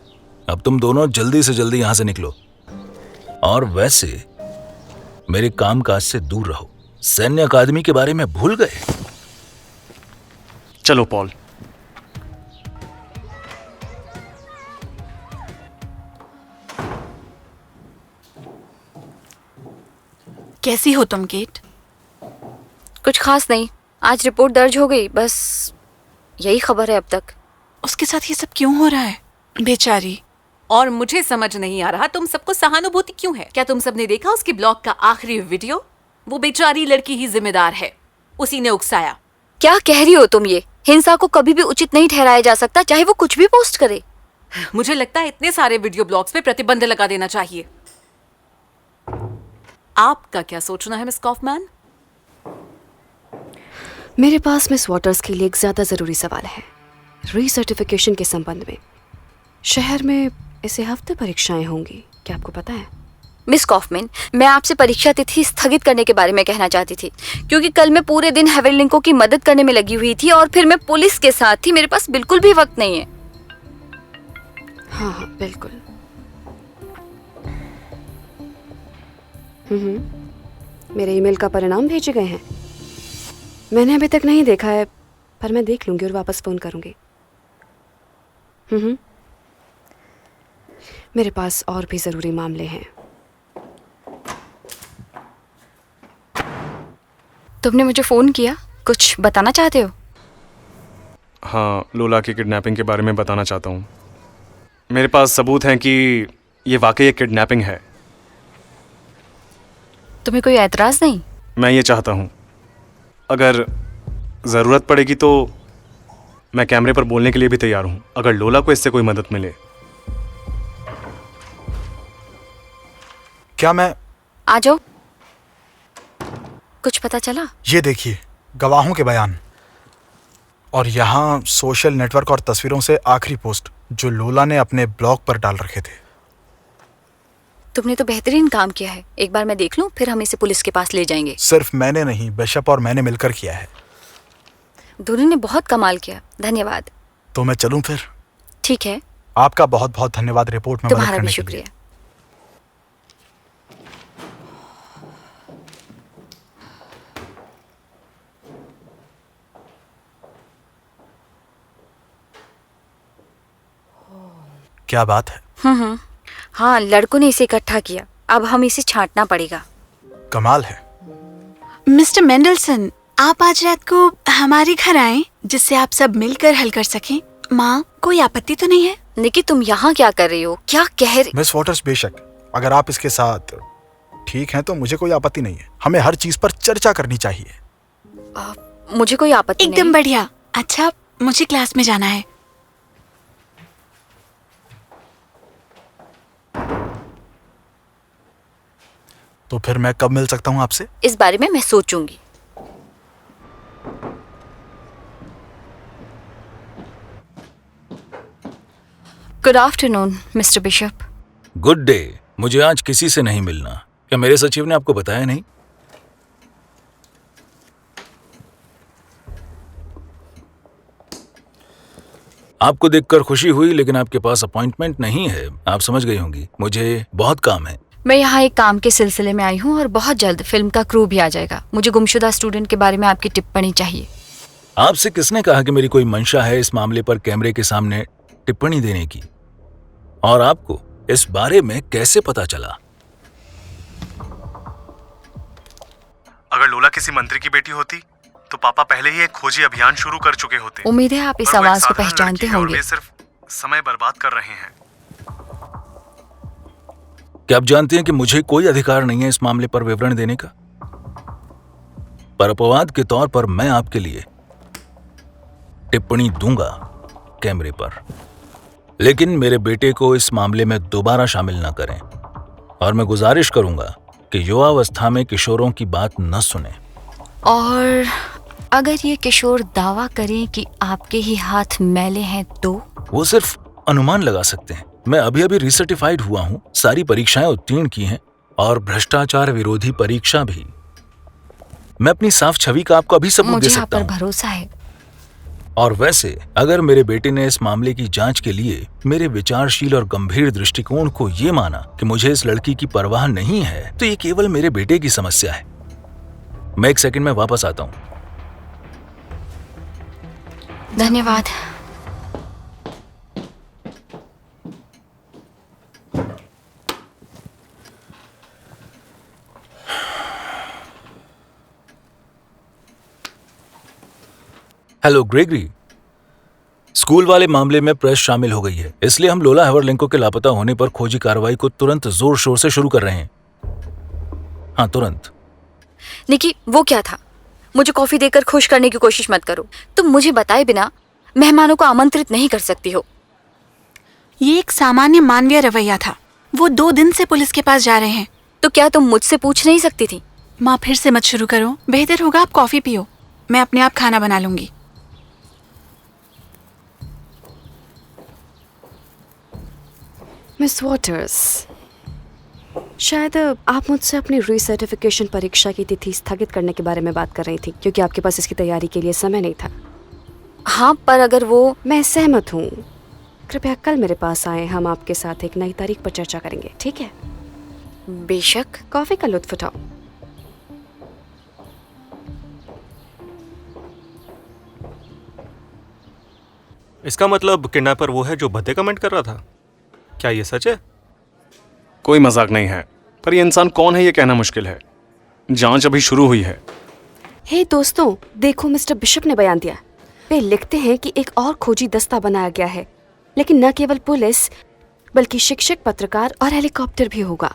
अब तुम दोनों जल्दी से जल्दी यहां से निकलो। और वैसे मेरे कामकाज से दूर रहो। सैन्य अकादमी के बारे में भूल गए? चलो पॉल। कैसी हो तुम, केट? कुछ खास नहीं। आज रिपोर्ट दर्ज हो गई, बस यही खबर है अब तक। उसके साथ ये सब क्यों हो रहा है, बेचारी? और मुझे समझ नहीं आ रहा तुम सबको सहानुभूति क्यों है। क्या तुम सबने देखा उसके ब्लॉग का आखिरी वीडियो? वो बेचारी लड़की ही जिम्मेदार है, उसी ने उकसाया। क्या कह रही हो तुम? ये हिंसा को कभी भी उचित नहीं ठहराया जा सकता, चाहे वो कुछ भी पोस्ट करे। मुझे लगता है इतने सारे वीडियो ब्लॉग्स पे प्रतिबंध लगा देना चाहिए। आपका क्या सोचना है मिस कॉफमैन? मेरे पास मिस वॉटर्स के लिए एक ज्यादा जरूरी सवाल है। रीसर्टिफिकेशन के संबंध में शहर में इसे हफ्ते परीक्षाएं होंगी, क्या आपको पता है? मिस कॉफमैन, मैं आपसे परीक्षा तिथि स्थगित करने के बारे में कहना चाहती थी, क्योंकि कल मैं पूरे दिन हेवरलिंको की मदद करने में लगी हुई थी और फिर मैं पुलिस के साथ थी। मेरे पास बिल्कुल भी वक्त नहीं है। हाँ हाँ बिल्कुल। मेरे ईमेल का परिणाम भेजे गए हैं। मैंने अभी तक नहीं देखा है, पर मैं देख लूंगी और वापस फोन करूंगी। मेरे पास और भी जरूरी मामले हैं। तुमने मुझे फोन किया, कुछ बताना चाहते हो? हाँ, लोला की किडनैपिंग के बारे में बताना चाहता हूँ। मेरे पास सबूत हैं कि ये वाकई एक किडनैपिंग है। तुम्हें कोई ऐतराज नहीं? मैं ये चाहता हूँ, अगर ज़रूरत पड़ेगी तो मैं कैमरे पर बोलने के लिए भी तैयार हूँ, अगर लोला को इससे कोई मदद मिले। क्या मैं आ जाओ। कुछ पता चला? ये देखिए गवाहों के बयान, और यहाँ सोशल नेटवर्क और तस्वीरों से आखिरी पोस्ट जो लोला ने अपने ब्लॉग पर डाल रखे थे। तुमने तो बेहतरीन काम किया है। एक बार मैं देख लूं, फिर हम इसे पुलिस के पास ले जाएंगे। सिर्फ मैंने नहीं, बिशप और मैंने मिलकर किया है। दोनों ने बहुत कमाल किया। धन्यवाद। तो मैं चलूं फिर? ठीक है। आपका बहुत बहुत धन्यवाद रिपोर्ट में मदद तुम्हारा करने भी के शुक्रिया। लिए। क्या बात है? हाँ, लड़कों ने इसे इकट्ठा किया। अब हम इसे छांटना पड़ेगा। कमाल है। मिस्टर मेंडलसन, आप आज रात को हमारे घर आए जिससे आप सब मिलकर हल कर सकें। माँ, कोई आपत्ति तो नहीं है? निकी, तुम यहाँ क्या कर रही हो? क्या कह रही? मिस वॉटर्स, बेशक अगर आप इसके साथ ठीक हैं तो मुझे कोई आपत्ति नहीं है। हमें हर चीज पर चर्चा करनी चाहिए। मुझे कोई आपत्ति नहीं। एकदम बढ़िया। अच्छा, मुझे क्लास में जाना है। तो फिर मैं कब मिल सकता हूँ आपसे? इस बारे में मैं सोचूंगी। Good afternoon Mister Bishop. Good day. मुझे आज किसी से नहीं मिलना। क्या मेरे सचिव ने आपको बताया नहीं? आपको देखकर खुशी हुई, लेकिन आपके पास अपॉइंटमेंट नहीं है। आप समझ गई होंगी, मुझे बहुत काम है। मैं यहाँ एक काम के सिलसिले में आई हूँ और बहुत जल्द फिल्म का क्रू भी आ जाएगा। मुझे गुमशुदा स्टूडेंट के बारे में आपकी टिप्पणी चाहिए। आपसे किसने कहा कि मेरी कोई मंशा है इस मामले पर कैमरे के सामने टिप्पणी देने की? और आपको इस बारे में कैसे पता चला? अगर लोला किसी मंत्री की बेटी होती तो पापा पहले ही एक खोजी अभियान शुरू कर चुके होते। उम्मीद है आप इस आवाज को पहचानते होंगे। वे सिर्फ समय बर्बाद कर रहे हैं। क्या आप जानते हैं कि मुझे कोई अधिकार नहीं है इस मामले पर विवरण देने का? पर अपवाद के तौर पर मैं आपके लिए टिप्पणी दूंगा कैमरे पर, लेकिन मेरे बेटे को इस मामले में दोबारा शामिल न करें। और मैं गुजारिश करूंगा कि युवावस्था में किशोरों की बात न सुने। और अगर ये किशोर दावा करें कि आपके ही हाथ मैले हैं तो? वो सिर्फ अनुमान लगा सकते हैं। मैं अभी अभी रिसर्टिफाइड हुआ हूं, सारी परीक्षाएं उत्तीर्ण की हैं और भ्रष्टाचार विरोधी परीक्षा भी। मैं अपनी साफ छवि का आपको अभी सबूत दे सकता हूं। मुझे आप पर भरोसा है। और वैसे अगर मेरे बेटे ने इस मामले की जांच के लिए मेरे विचारशील और गंभीर दृष्टिकोण को ये माना कि मुझे इस लड़की की परवाह नहीं है, तो ये केवल मेरे बेटे की समस्या है। मैं एक सेकंड में वापस आता हूं। धन्यवाद। हेलो ग्रेगरी, स्कूल वाले मामले में प्रेस शामिल हो गई है, इसलिए हम लोला हेवरलिंको के लापता होने पर खोजी कार्रवाई को तुरंत जोर शोर से शुरू कर रहे हैं। हाँ, तुरंत। निकी, वो क्या था? मुझे कॉफी देकर खुश करने की कोशिश मत करो। तुम मुझे बताए बिना मेहमानों को आमंत्रित नहीं कर सकती हो। ये एक सामान्य मानवीय रवैया था। वो 2 दिन से पुलिस के पास जा रहे हैं। तो क्या तुम मुझसे पूछ नहीं सकती थी? माँ, फिर से मत शुरू करो। बेहतर होगा आप कॉफी पियो। मैं अपने आप खाना बना लूंगी। मिस वॉटर्स, शायद आप मुझसे अपनी रीसर्टिफिकेशन परीक्षा की तिथि स्थगित करने के बारे में बात कर रही थी, क्योंकि आपके पास इसकी तैयारी के लिए समय नहीं था। हाँ, पर अगर वो... मैं सहमत हूँ। कृपया कल मेरे पास आए, हम आपके साथ एक नई तारीख पर चर्चा करेंगे, ठीक है? बेशक। कॉफी का लुत्फ उठाओ। इसका मतलब किडनैपर वो है जो भद्दे कमेंट कर रहा था? क्या ये सच है? कोई मजाक नहीं है, पर ये इंसान कौन है ये कहना मुश्किल है। जांच अभी शुरू हुई है। हे दोस्तों, देखो मिस्टर बिशप ने बयान दिया। वे लिखते हैं कि एक और खोजी दस्ता बनाया गया है, लेकिन न केवल पुलिस बल्कि शिक्षक, पत्रकार और हेलीकॉप्टर भी होगा।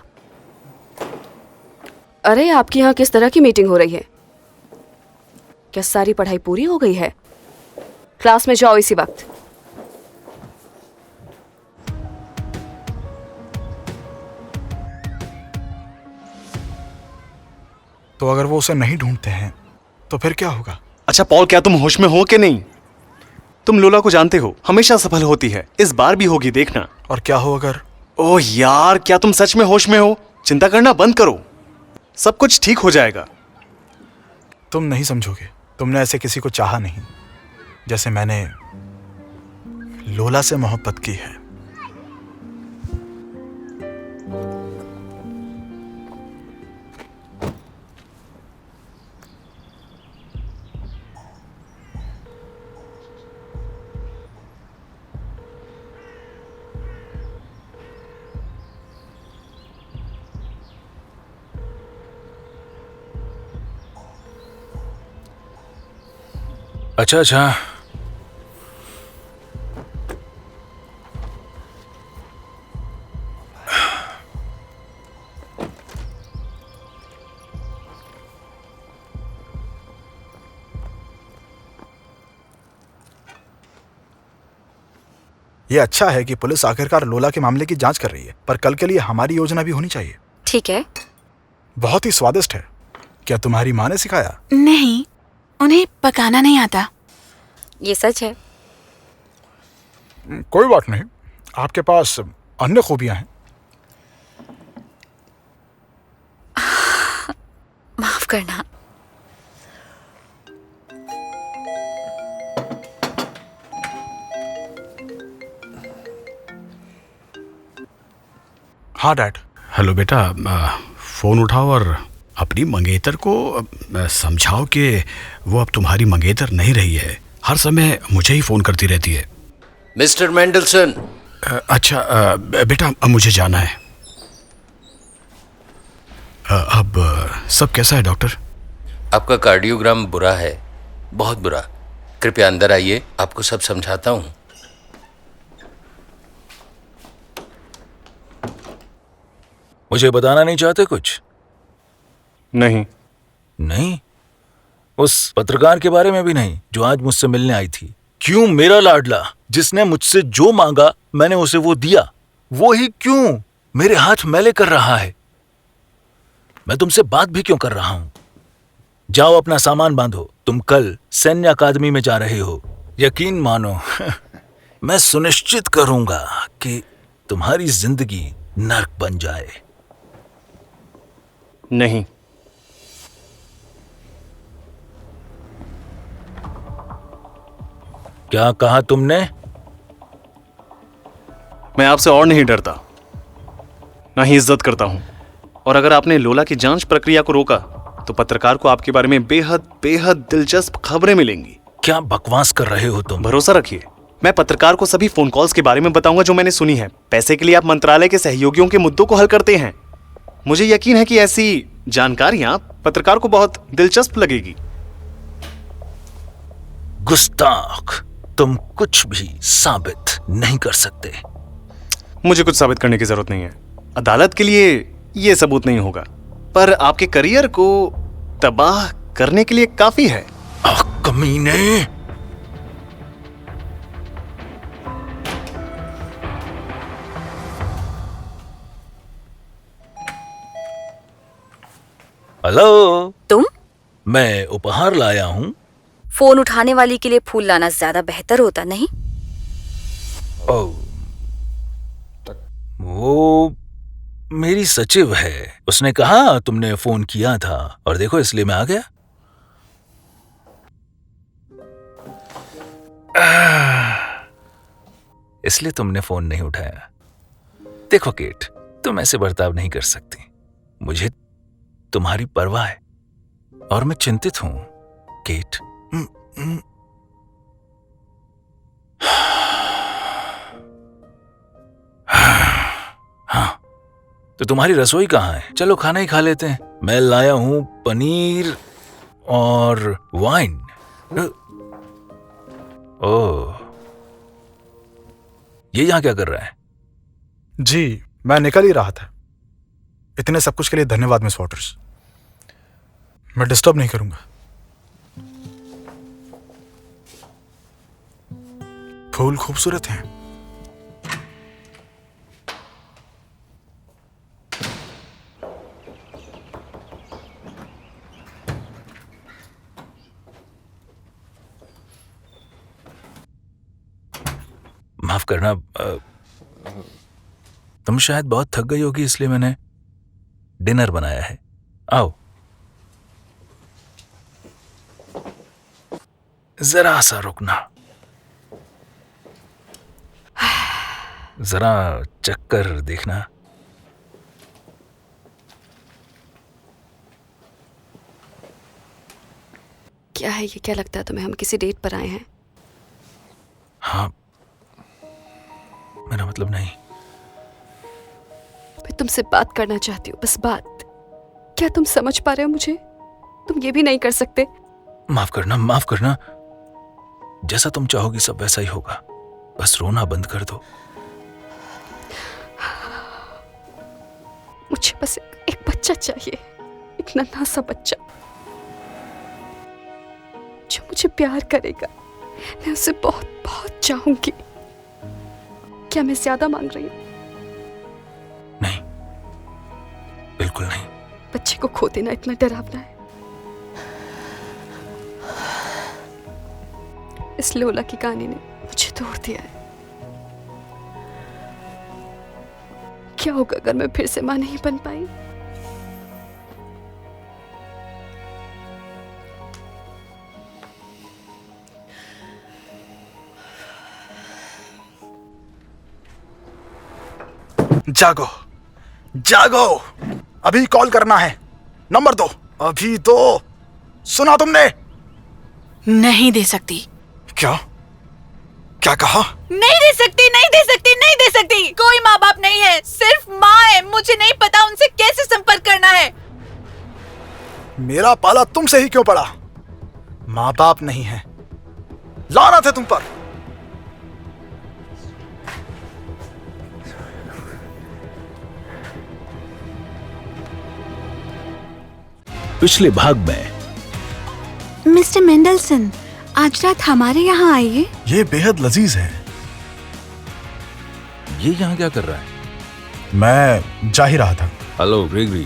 अरे, आपकी यहाँ किस तरह की मीटिंग हो रही है? क्या सारी पढ़ाई पूरी हो गई है? क्लास में जाओ इसी वक्त। तो अगर वो उसे नहीं ढूंढते हैं तो फिर क्या होगा? अच्छा पॉल, क्या तुम होश में हो कि नहीं? तुम लोला को जानते हो, हमेशा सफल होती है, इस बार भी होगी, देखना। और क्या हो अगर... ओह यार, क्या तुम सच में होश में हो? चिंता करना बंद करो, सब कुछ ठीक हो जाएगा। तुम नहीं समझोगे, तुमने ऐसे किसी को चाहा नहीं जैसे मैंने लोला से मोहब्बत की है। अच्छा अच्छा, ये अच्छा है कि पुलिस आखिरकार लोला के मामले की जांच कर रही है, पर कल के लिए हमारी योजना भी होनी चाहिए। ठीक है। बहुत ही स्वादिष्ट है। क्या तुम्हारी माँ ने सिखाया? नहीं, उन्हें पकाना नहीं आता। ये सच है। कोई बात नहीं, आपके पास अन्य खूबियां हैं। माफ करना। हाँ डैड। हेलो बेटा, फ़ोन उठाओ और अपनी मंगेतर को समझाओ कि वो अब तुम्हारी मंगेतर नहीं रही है। हर समय मुझे ही फ़ोन करती रहती है। Mister Mandelson. अच्छा बेटा, अब मुझे जाना है। अब सब कैसा है डॉक्टर? आपका कार्डियोग्राम बुरा है, बहुत बुरा। कृपया अंदर आइए, आपको सब समझाता हूँ। मुझे बताना नहीं चाहते कुछ? नहीं। नहीं? उस पत्रकार के बारे में भी नहीं जो आज मुझसे मिलने आई थी? क्यों मेरा लाडला, जिसने मुझसे जो मांगा मैंने उसे वो दिया, वो ही क्यों मेरे हाथ मैले कर रहा है? मैं तुमसे बात भी क्यों कर रहा हूं? जाओ अपना सामान बांधो, तुम कल सैन्य अकादमी में जा रहे हो। यकीन मानो मैं सुनिश्चित करूंगा कि तुम्हारी जिंदगी नर्क बन जाए। नहीं। क्या कहा तुमने? मैं आपसे और नहीं डरता, ना ही इज्जत करता हूं। और अगर आपने लोला की जांच प्रक्रिया को रोका तो पत्रकार को आपके बारे में बेहद बेहद दिलचस्प खबरें मिलेंगी। क्या बकवास कर रहे हो तुम? भरोसा रखिए, मैं पत्रकार को सभी फोन कॉल्स के बारे में बताऊंगा जो मैंने सुनी है। पैसे के लिए आप मंत्रालय के सहयोगियों के मुद्दों को हल करते हैं। मुझे यकीन है कि ऐसी जानकारियां पत्रकार को बहुत दिलचस्प लगेगी। गुस्ताख, तुम कुछ भी साबित नहीं कर सकते। मुझे कुछ साबित करने की जरूरत नहीं है। अदालत के लिए यह सबूत नहीं होगा, पर आपके करियर को तबाह करने के लिए काफी है। कमीने! हेलो। तुम? मैं उपहार लाया हूं। फोन उठाने वाली के लिए फूल लाना ज्यादा बेहतर होता नहीं? वो मेरी सचिव है, उसने कहा तुमने फोन किया था और देखो इसलिए मैं आ गया। इसलिए तुमने फोन नहीं उठाया। देखो केट, तुम ऐसे बर्ताव नहीं कर सकती। मुझे तुम्हारी परवाह है और मैं चिंतित हूं केट। हाँ, तो तुम्हारी रसोई कहाँ है? चलो खाना ही खा लेते हैं। मैं लाया हूं पनीर और वाइन। ओह, ये यहां क्या कर रहा है? जी, मैं निकल ही रहा था। इतने सब कुछ के लिए धन्यवाद मिस वॉटर्स। मैं डिस्टर्ब नहीं करूंगा। फूल खूबसूरत हैं। माफ करना, तुम शायद बहुत थक गई होगी, इसलिए मैंने डिनर बनाया है। आओ, जरा सा रुकना, जरा चक्कर देखना। क्या है ये? क्या लगता है तुम्हें हम किसी डेट पर आए हैं? हाँ, मेरा मतलब नहीं। मैं तुमसे बात करना चाहती हूँ, बस बात। क्या तुम समझ पा रहे हो मुझे? तुम ये भी नहीं कर सकते? माफ करना, माफ करना। जैसा तुम चाहोगी सब वैसा ही होगा। बस रोना बंद कर दो। मुझे बस एक बच्चा चाहिए, एक नन्हा सा बच्चा जो मुझे प्यार करेगा। मैं उसे बहुत बहुत चाहूंगी। क्या मैं ज्यादा मांग रही हूँ? नहीं, बिल्कुल नहीं। बच्चे को खो देना इतना डरावना है? इस लोला की कहानी ने मुझे तोड़ दिया है। क्या होगा अगर मैं फिर से मां नहीं बन पाई? जागो, जागो, अभी कॉल करना है। नंबर दो, अभी दो। सुना तुमने? नहीं दे सकती। क्या? क्या कहा? नहीं दे सकती, नहीं दे सकती, नहीं दे सकती। कोई माँ बाप नहीं है, सिर्फ माँ है। मुझे नहीं पता उनसे कैसे संपर्क करना है। मेरा पाला तुमसे ही क्यों पड़ा? माँ बाप नहीं है, लानत है तुम पर। पिछले भाग में मिस्टर मेंडलसन, आज रात हमारे यहाँ आइए। ये बेहद लजीज है। ये यहाँ क्या कर रहा है? मैं जा ही रहा था। हेलो ग्रेगरी,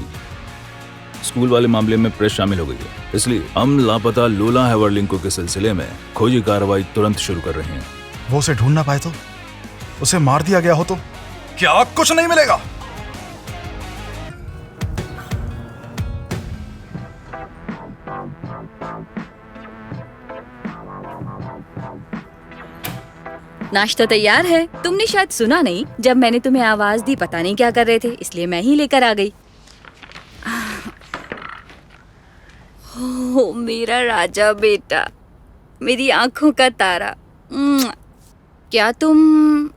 स्कूल वाले मामले में प्रेस शामिल हो गई है, इसलिए हम लापता लोला हेवरलिंको के सिलसिले में खोजी कार्रवाई तुरंत शुरू कर रहे हैं। वो उसे ढूंढ ना पाए तो? उसे मार दिया गया हो तो? क्या कुछ नहीं मिलेगा? नाश्ता तैयार है। तुमने शायद सुना नहीं, जब मैंने तुम्हें आवाज दी पता नहीं क्या कर रहे थे, इसलिए मैं ही लेकर आ गई। ओ मेरा राजा बेटा, मेरी आंखों का तारा। क्या तुम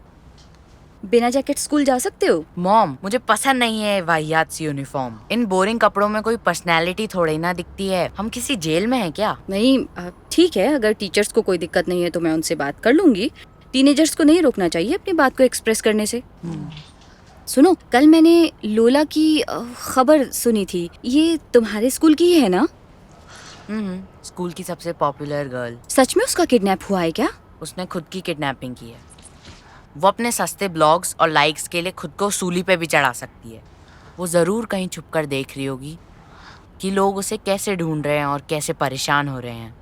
बिना जैकेट स्कूल जा सकते हो? मॉम, मुझे पसंद नहीं है वाहियात सी यूनिफॉर्म। इन बोरिंग कपड़ों में कोई पर्सनैलिटी थोड़ी ना दिखती है। हम किसी जेल में हैं क्या? नहीं, ठीक है, अगर टीचर्स को कोई दिक्कत नहीं है तो मैं उनसे बात कर लूंगी। टीनेजर्स को नहीं रोकना चाहिए अपनी बात को एक्सप्रेस करने से। सुनो, कल मैंने लोला की खबर सुनी थी। ये तुम्हारे स्कूल की ही है ना? स्कूल की सबसे पॉपुलर गर्ल। सच में उसका किडनैप हुआ है क्या? उसने खुद की किडनैपिंग की है। वो अपने सस्ते ब्लॉग्स और लाइक्स के लिए खुद को सूली पे भी चढ़ा सकती है। वो ज़रूर कहीं छुपकर देख रही होगी कि लोग उसे कैसे ढूंढ रहे हैं और कैसे परेशान हो रहे हैं।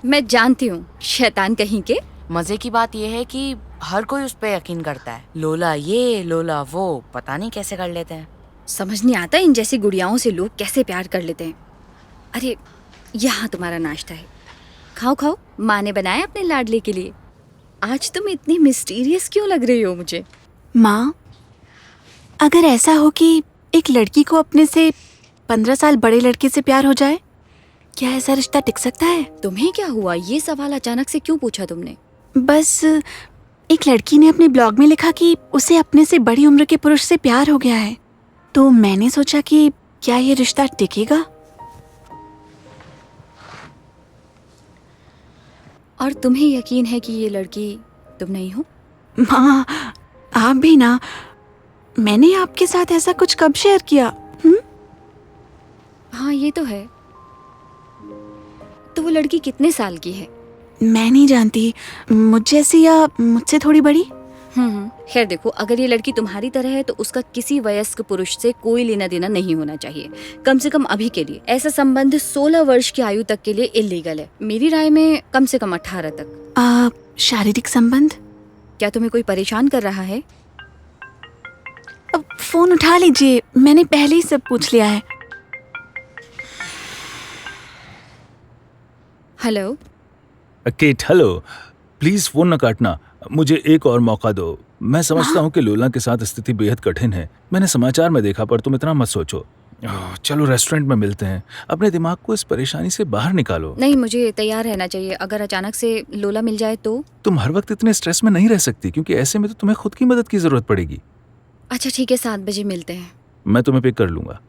मैं जानती हूँ, शैतान कहीं के। मजे की बात यह है कि हर कोई उस पर यकीन करता है। लोला ये लोला वो, पता नहीं कैसे कर लेते हैं। समझ नहीं आता इन जैसी गुड़ियाओं से लोग कैसे प्यार कर लेते हैं। अरे यहाँ तुम्हारा नाश्ता है, खाओ खाओ, माँ ने बनाया अपने लाडले के लिए। आज तुम इतनी मिस्टीरियस क्यों लग रही हो मुझे? माँ, अगर ऐसा हो कि एक लड़की को अपने से 15 साल बड़े लड़के से प्यार हो जाए, क्या ऐसा रिश्ता टिक सकता है? तुम्हें क्या हुआ? ये सवाल अचानक से क्यों पूछा तुमने? बस एक लड़की ने अपने ब्लॉग में लिखा कि उसे अपने से बड़ी उम्र के पुरुष से प्यार हो गया है, तो मैंने सोचा कि क्या ये रिश्ता टिकेगा। और तुम्हें यकीन है कि ये लड़की तुम नहीं हो? माँ, आप भी ना। मैंने आपके साथ ऐसा कुछ कब शेयर किया? हाँ ये तो है। तो वो लड़की कितने साल की है? मैं नहीं जानती, मुझ जैसी या मुझसे थोड़ी बड़ी। खैर देखो, अगर ये लड़की तुम्हारी तरह है तो उसका किसी वयस्क पुरुष से कोई लेना देना नहीं होना चाहिए। कम से कम अभी के लिए ऐसा संबंध 16 वर्ष की आयु तक के लिए इल्लीगल है। मेरी राय में कम से कम 18 तक। शारीरिक संबंध? क्या तुम्हें कोई परेशान कर रहा है? अब फोन उठा लीजिए, मैंने पहले ही सब पूछ लिया है। Hello Kate, hello. Please phone न काटना, मुझे एक और मौका दो। मैं समझता हूँ कि लोला के साथ स्थिति बेहद कठिन है। मैंने समाचार में देखा, पर तुम इतना मत सोचो। चलो रेस्टोरेंट में मिलते हैं। अपने दिमाग को इस परेशानी से बाहर निकालो। नहीं, मुझे तैयार रहना चाहिए। अगर अचानक से लोला मिल जाए तो? तुम हर वक्त इतने स्ट्रेस में नहीं रह सकती, क्योंकि ऐसे में तो तुम्हें खुद की मदद की जरूरत पड़ेगी। अच्छा ठीक है, 7 बजे मिलते हैं। मैं तुम्हें पिक कर लूंगा।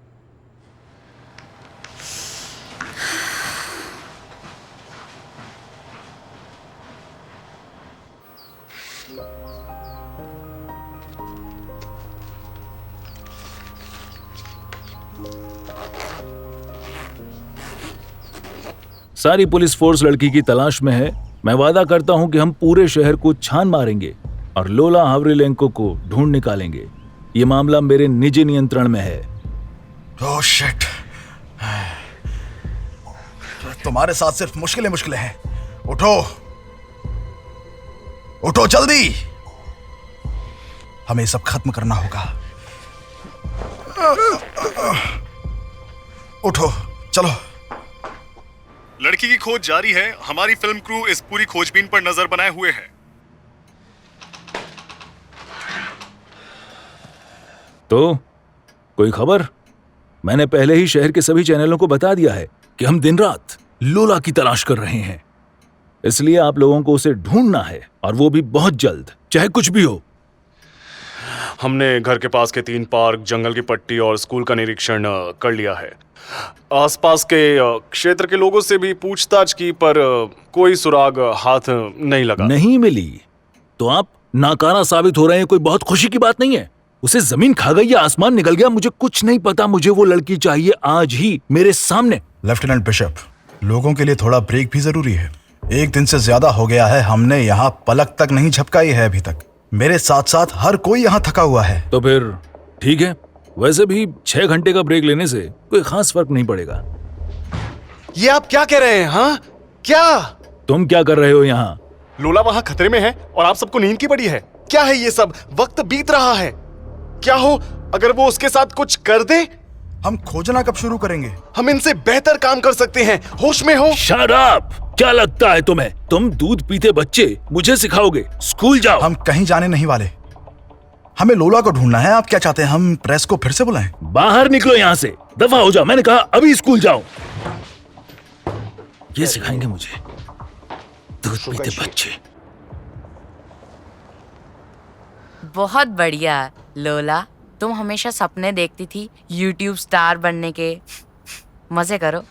सारी पुलिस फोर्स लड़की की तलाश में है। मैं वादा करता हूं कि हम पूरे शहर को छान मारेंगे और लोला हावरिलेंको को ढूंढ निकालेंगे। ये मामला मेरे निजी नियंत्रण में है। ओह शिट, तुम्हारे साथ सिर्फ मुश्किलें हैं। उठो उठो जल्दी, हमें सब खत्म करना होगा। उठो, चलो। लड़की की खोज जारी है। हमारी फिल्म क्रू इस पूरी खोजबीन पर नजर बनाए हुए है। तो कोई खबर? मैंने पहले ही शहर के सभी चैनलों को बता दिया है कि हम दिन रात लोला की तलाश कर रहे हैं। इसलिए आप लोगों को उसे ढूंढना है, और वो भी बहुत जल्द, चाहे कुछ भी हो। हमने घर के पास के 3 पार्क, जंगल की पट्टी और स्कूल का निरीक्षण कर लिया है। आसपास के क्षेत्र के लोगों से भी पूछताछ की, पर कोई सुराग हाथ नहीं लगा। नहीं मिली तो आप नाकारा साबित हो रहे हैं। कोई बहुत खुशी की बात नहीं है। उसे जमीन खा गई या आसमान निकल गया, मुझे कुछ नहीं पता। मुझे वो लड़की चाहिए आज ही, मेरे सामने। लेफ्टिनेंट बिशप, लोगों के लिए थोड़ा ब्रेक भी जरूरी है। 1 दिन से ज्यादा हो गया है, हमने यहाँ पलक तक नहीं झपकाई है अभी तक। मेरे साथ साथ हर कोई यहाँ थका हुआ है। तो फिर ठीक है, वैसे भी 6 घंटे का ब्रेक लेने से कोई खास फर्क नहीं पड़ेगा। ये आप क्या कह रहे हैं? हाँ क्या? तुम क्या कर रहे हो यहाँ? लोला वहाँ खतरे में है और आप सबको नींद की पड़ी है। क्या है ये सब? वक्त बीत रहा है। क्या हो अगर वो उसके साथ कुछ कर दे? हम खोजना कब शुरू करेंगे? हम इनसे बेहतर काम कर सकते हैं। होश में हो। Shut up! क्या लगता है तुम्हें? तुम दूध पीते बच्चे मुझे सिखाओगे? स्कूल जाओ। हम कहीं जाने नहीं वाले। हमें लोला को ढूंढना है। आप क्या चाहते हैं, हम प्रेस को फिर से बुलाएं? बाहर निकलो यहाँ से, दफा हो जाओ। मैंने कहा अभी स्कूल जाओ। ये सिखाएंगे मुझे, दूध पीते बच्चे। बहुत बढ़िया लोला, तुम हमेशा सपने देखती थी YouTube स्टार बनने के। मजे करो।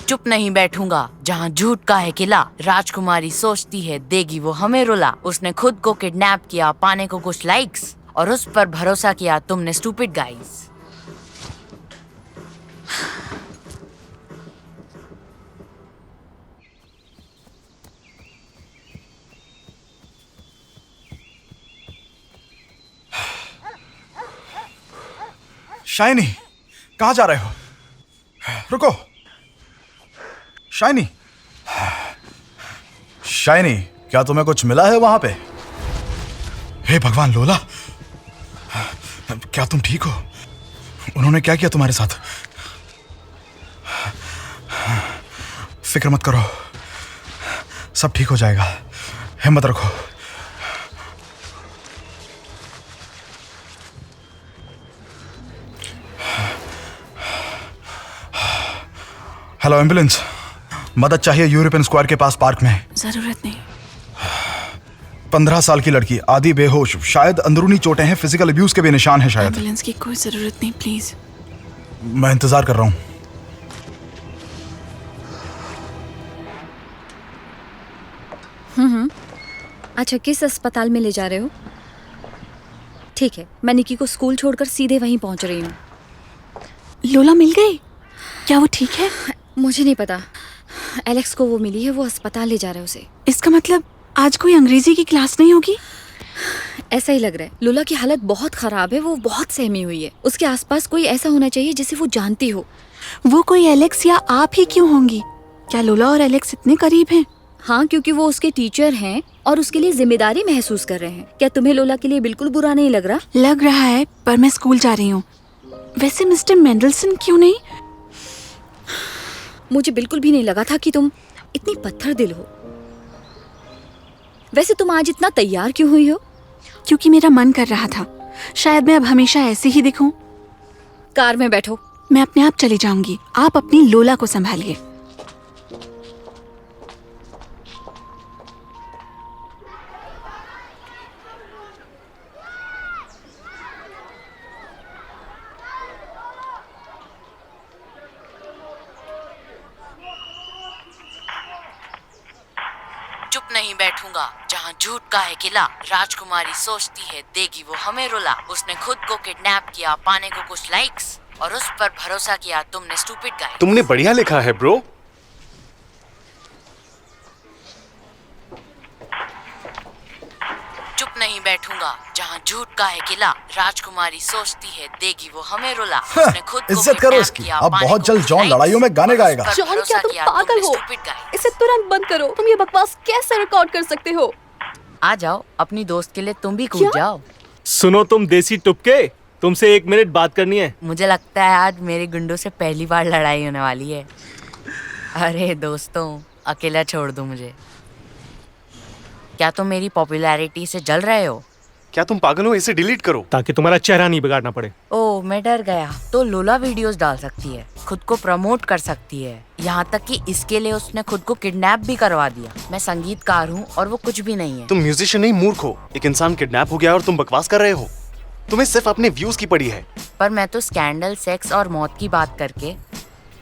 चुप नहीं बैठूंगा जहाँ झूठ का है किला। राजकुमारी सोचती है देगी वो हमें रुला। उसने खुद को किडनैप किया पाने को कुछ लाइक्स, और उस पर भरोसा किया तुमने स्टूपिड गाइस। शाइनी, कहाँ जा रहे हो? रुको। शाइनी, शाइनी, क्या तुम्हें कुछ मिला है वहां पे? हे भगवान, लोला, क्या तुम ठीक हो? उन्होंने क्या किया तुम्हारे साथ? फिक्र मत करो, सब ठीक हो जाएगा, हिम्मत रखो। हेलो एम्बुलेंस, मदद चाहिए यूरोपियन स्क्वायर के पास पार्क में। जरूरत नहीं। 15 साल की लड़की, आधी बेहोश, शायद अंदरूनी चोटें हैं, फिजिकल अब्यूज के भी निशान हैं शायद। एम्बुलेंस की कोई जरूरत नहीं, प्लीज। मैं इंतजार कर रहा हूँ। अच्छा, किस अस्पताल में ले जा रहे हो? ठीक है, मैं निकी को स्कूल छोड़कर सीधे वहीं पहुंच रही हूँ। लोला मिल गई? क्या वो ठीक है? मुझे नहीं पता, एलेक्स को वो मिली है, वो अस्पताल ले जा रहे हैं उसे। इसका मतलब आज कोई अंग्रेजी की क्लास नहीं होगी? ऐसा ही लग रहा है। लोला की हालत बहुत खराब है, वो बहुत सहमी हुई है। उसके आसपास कोई ऐसा होना चाहिए जिसे वो जानती हो। वो कोई एलेक्स या आप ही क्यों होंगी? क्या लोला और एलेक्स इतने करीब हैं? हाँ, क्योंकि वो उसके टीचर हैं और उसके लिए जिम्मेदारी महसूस कर रहे हैं। क्या तुम्हें लोला के लिए बिल्कुल बुरा नहीं लग रहा? लग रहा है, पर मैं स्कूल जा रही हूँ। वैसे मिस्टर मेंडलसन क्यों नहीं? मुझे बिल्कुल भी नहीं लगा था कि तुम इतनी पत्थर दिल हो। वैसे तुम आज इतना तैयार क्यों हुई हो? क्योंकि मेरा मन कर रहा था। शायद मैं अब हमेशा ऐसे ही दिखूं। कार में बैठो। मैं अपने आप चली जाऊंगी, आप अपनी लोला को संभालिए। चुप नहीं बैठूंगा जहाँ झूठ का है किला। राजकुमारी सोचती है देगी वो हमें रुला। उसने खुद को किडनैप किया, पाने को कुछ लाइक्स, और उस पर भरोसा किया तुमने स्टूपिड गाइस। तुमने बढ़िया लिखा है ब्रो। चुप नहीं बैठूंगा जहाँ झूठ का है किला। राजकुमारी सोचती है देगी वो हमें रुला। उसने खुद को इज्जत करो इसकी। अब बहुत जल्द जॉन लड़ाइयों में गाने गाएगा। जॉन, क्या तुम पागल हो? इसे तुरंत बंद करो। तुम ये बकवास कैसे रिकॉर्ड कर सकते हो? आ जाओ, अपनी दोस्त के लिए तुम भी कूद जाओ। सुनो तुम देसी टुपके, तुमसे 1 मिनट बात करनी है। मुझे लगता है आज मेरे गुंडों से पहली बार लड़ाई होने वाली है। अरे दोस्तों, अकेला छोड़ दो मुझे। क्या तुम मेरी पॉपुलैरिटी से जल रहे हो? क्या तुम पागल हो? इसे डिलीट करो ताकि तुम्हारा चेहरा नहीं बिगाड़ना पड़े। ओह, मैं डर गया। तो लोला वीडियोस डाल सकती है, खुद को प्रमोट कर सकती है, यहाँ तक कि इसके लिए उसने खुद को किडनैप भी करवा दिया। मैं संगीतकार हूँ और वो कुछ भी नहीं है। तुम म्यूजिशियन नहीं, मूर्ख हो। एक इंसान किडनैप हो गया और तुम बकवास कर रहे हो। तुम्हें सिर्फ अपने व्यूज की पड़ी है। पर मैं तो स्कैंडल, सेक्स और मौत की बात करके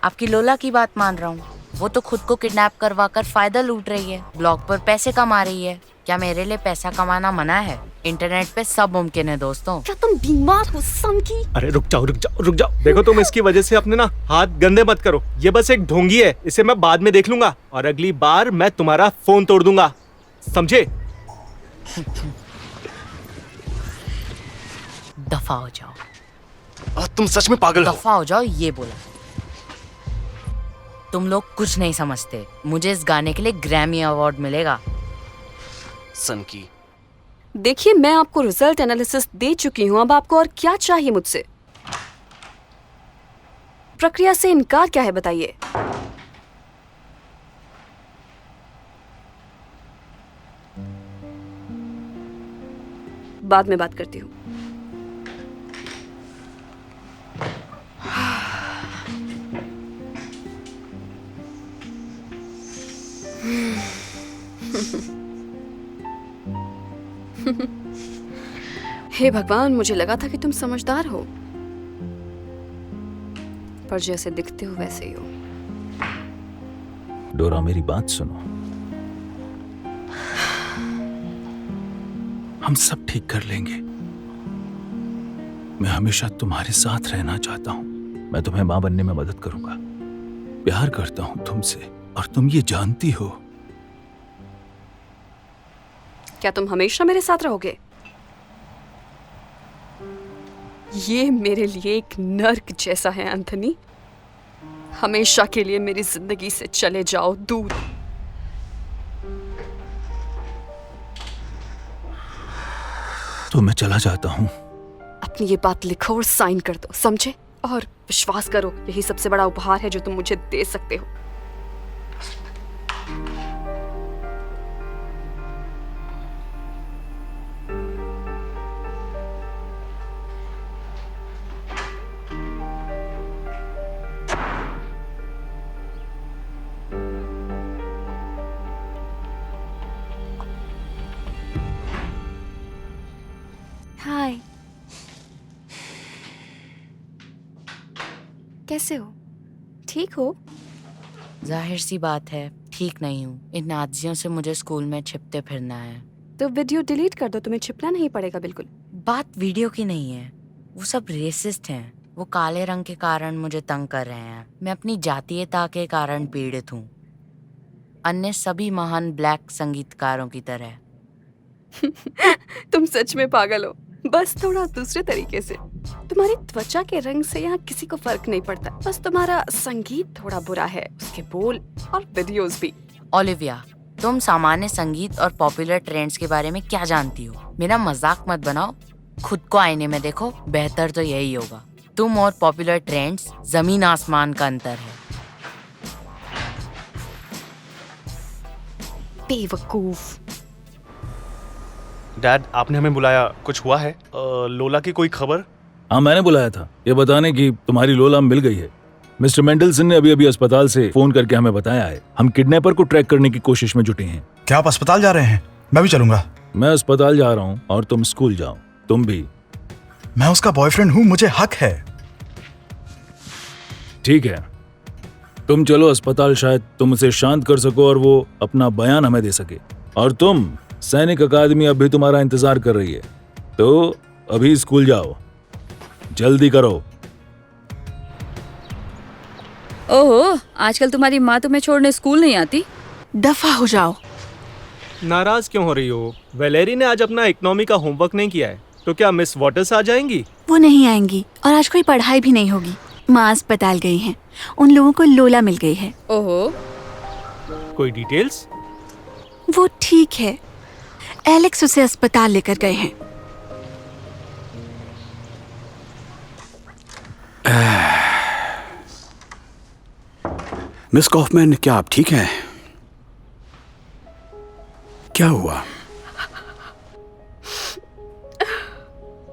आपकी लोला की बात मान रहा हूँ। वो तो खुद को किडनैप करवा कर फायदा लूट रही है, ब्लॉग पर पैसे कमा रही है। क्या मेरे लिए पैसा कमाना मना है? इंटरनेट पे सब मुमकिन है दोस्तों। क्या तुम बीमार हो संकी? अरे रुक जाओ रुक जाओ रुक जाओ। देखो तुम इसकी वजह से अपने ना हाथ गंदे मत करो। ये बस एक ढोंगी है, इसे मैं बाद में देख लूंगा और अगली बार मैं तुम्हारा फोन तोड़ दूंगा, समझे? दफा हो जाओ। तुम सच में पागल हो। दफा हो जाओ, ये बोला। तुम लोग कुछ नहीं समझते। मुझे इस गाने के लिए ग्रैमी अवार्ड मिलेगा। सनकी, देखिए, मैं आपको रिजल्ट एनालिसिस दे चुकी हूँ। अब आपको और क्या चाहिए मुझसे? प्रक्रिया से इनकार क्या है बताइए? बाद में बात करती हूँ। हे भगवान, मुझे लगा था कि तुम समझदार हो, पर जैसे दिखते हो वैसे ही हो। डोरा, मेरी बात सुनो। हम सब ठीक कर लेंगे। मैं हमेशा तुम्हारे साथ रहना चाहता हूं। मैं तुम्हें मां बनने में मदद करूंगा। प्यार करता हूं तुमसे और तुम ये जानती हो। क्या तुम हमेशा मेरे साथ रहोगे? ये मेरे लिए एक नर्क जैसा है एंथनी। हमेशा के लिए मेरी जिंदगी से चले जाओ दूर। तो मैं चला जाता हूँ। अपनी ये बात लिखो और साइन कर दो, समझे? और विश्वास करो, यही सबसे बड़ा उपहार है जो तुम मुझे दे सकते हो। हाय, कैसे हो? ठीक हो? जाहिर सी बात है ठीक नहीं हूँ। इन नाजियों से मुझे स्कूल में छिपते फिरना है। तो वीडियो डिलीट कर दो, तुम्हें छिपना नहीं पड़ेगा बिल्कुल। बात वीडियो की नहीं है, वो सब रेसिस्ट हैं। वो काले रंग के कारण मुझे तंग कर रहे हैं। मैं अपनी जातीयता के कारण पीड़ित हूँ, अन्य सभी महान ब्लैक संगीतकारों की तरह। तुम सच में पागल हो, बस थोड़ा दूसरे तरीके से। तुम्हारी त्वचा के रंग से यहाँ किसी को फर्क नहीं पड़ता, बस तुम्हारा संगीत थोड़ा बुरा है, उसके बोल और वीडियोस भी। ओलिविया, तुम सामान्य संगीत और पॉपुलर ट्रेंड्स के बारे में क्या जानती हो? मेरा मजाक मत बनाओ, खुद को आईने में देखो, बेहतर तो यही होगा। तुम और पॉपुलर ट्रेंड्स जमीन आसमान का अंतर है। बेवकूफ। डैड, आपने हमें बुलाया, कुछ हुआ है? लोला की कोई खबर? हाँ, मैंने बुलाया था ये बताने की तुम्हारी लोला मिल गई है। मिस्टर मेंडलसन ने अभी अस्पताल से फोन करके हमें बताया है। हम किडनैपर को ट्रैक करने की कोशिश में जुटे हैं। क्या आप अस्पताल जा रहे हैं? मैं भी चलूंगा। मैं अस्पताल जा रहा हूँ और तुम स्कूल जाओ। तुम भी। मैं उसका बॉयफ्रेंड हूँ, मुझे हक है। ठीक है, तुम चलो अस्पताल, शायद तुम उसे शांत कर सको और वो अपना बयान हमें दे सके। और तुम, सैनिक अकादमी अभी तुम्हारा इंतजार कर रही है, तो अभी स्कूल जाओ, जल्दी करो। ओहो, आजकल तुम्हारी माँ तुम्हें छोड़ने स्कूल नहीं आती? दफा हो जाओ। नाराज क्यों हो रही हो? वैलेरी ने आज अपना इकोनॉमी का होमवर्क नहीं किया है, तो क्या मिस वाटर्स आ जाएंगी? वो नहीं आएंगी और आज कोई पढ़ाई भी नहीं होगी। माँ अस्पताल गई हैं, उन लोगों को लोला मिल गई है। ओहो, कोई डिटेल्स? वो ठीक है, एलेक्स उसे अस्पताल लेकर गए हैं। मिस कॉफमैन, क्या आप ठीक हैं? क्या हुआ?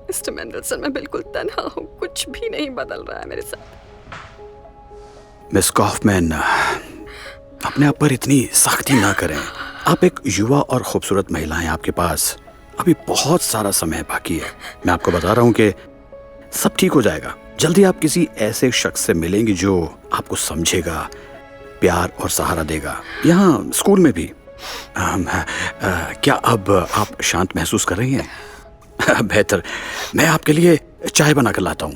मिस्टर मेंडलसन, मैं बिल्कुल तन्हा हूँ, कुछ भी नहीं बदल रहा है मेरे साथ। मिस कॉफमैन, अपने आप पर इतनी सख्ती ना करें। आप एक युवा और खूबसूरत महिला हैं, आपके पास अभी बहुत सारा समय बाकी है। मैं आपको बता रहा हूँ कि सब ठीक हो जाएगा। जल्दी आप किसी ऐसे शख्स से मिलेंगे जो आपको समझेगा, प्यार और सहारा देगा। यहाँ स्कूल में भी। क्या अब आप शांत महसूस कर रही हैं? बेहतर, मैं आपके लिए चाय बना कर लाता हूँ।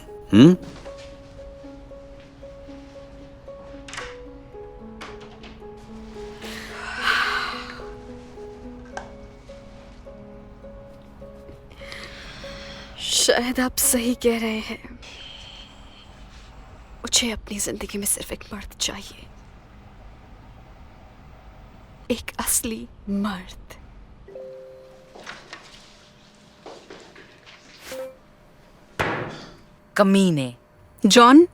शायद आप सही कह रहे हैं। मुझे अपनी जिंदगी में सिर्फ एक मर्द चाहिए, एक असली मर्द। कमीने। जॉन,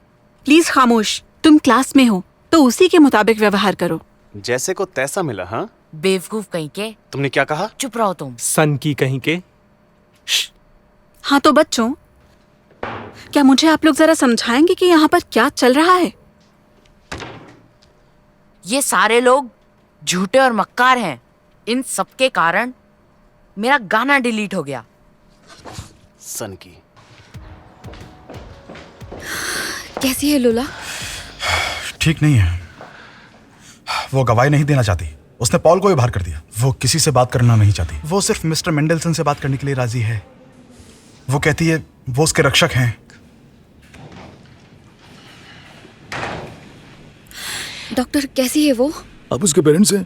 प्लीज खामोश। तुम क्लास में हो तो उसी के मुताबिक व्यवहार करो। जैसे को तैसा मिला। हाँ, बेवकूफ कहीं के। तुमने क्या कहा? चुप रहो तुम। सन की कहीं के। हाँ तो बच्चों, क्या मुझे आप लोग जरा समझाएंगे कि यहाँ पर क्या चल रहा है? ये सारे लोग झूठे और मक्कार हैं। इन सबके कारण मेरा गाना डिलीट हो गया। सन की। कैसी है लोला? ठीक नहीं है। वो गवाही नहीं देना चाहती। उसने पॉल को भी बाहर कर दिया। वो किसी से बात करना नहीं चाहती। वो सिर्फ मिस्टर मेंडलसन से बात करने के लिए राजी है। वो कहती है वो उसके रक्षक हैं। डॉक्टर, कैसी है वो? अब उसके पेरेंट्स हैं।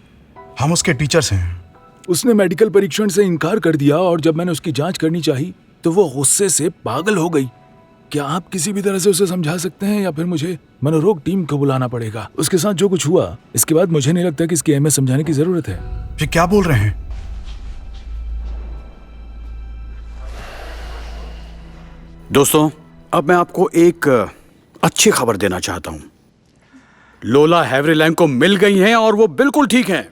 हम उसके टीचर्स हैं। उसने मेडिकल परीक्षण से इनकार कर दिया और जब मैंने उसकी जांच करनी चाही तो वो गुस्से से पागल हो गई। क्या आप किसी भी तरह से उसे समझा सकते हैं या फिर मुझे मनोरोग टीम को बुलाना पड़ेगा? उसके साथ जो कुछ हुआ, इसके बाद मुझे नहीं लगता कि इसकी अहमियत समझाने की जरूरत है। ये क्या बोल रहे हैं? दोस्तों, अब मैं आपको एक अच्छी खबर देना चाहता हूँ। लोला हैवरीलैंड को मिल गई हैं और वो बिल्कुल ठीक हैं।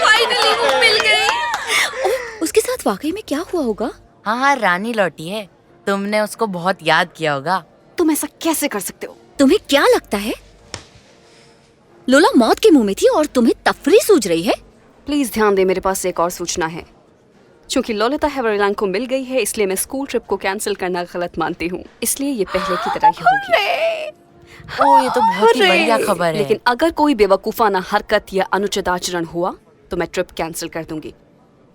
फाइनली वो मिल गई। उसके साथ वाकई में क्या हुआ होगा? हाँ हाँ, रानी लौटी है। तुमने उसको बहुत याद किया होगा। तुम ऐसा कैसे कर सकते हो? तुम्हें क्या लगता है लोला मौत के मुंह में थी और तुम्हें तफरी सूझ रही है? प्लीज ध्यान दे, मेरे पास एक और सूचना है। चूंकि लोलिता हैवरीलैंड को मिल गई है, इसलिए मैं स्कूल ट्रिप को कैंसिल करना गलत मानती हूँ। इसलिए ये पहले की तरह ही होगी। ओह, ये तो बहुत ही बढ़िया खबर है। लेकिन अगर कोई बेवकूफाना हरकत या अनुचित आचरण हुआ तो मैं ट्रिप कैंसिल कर दूंगी।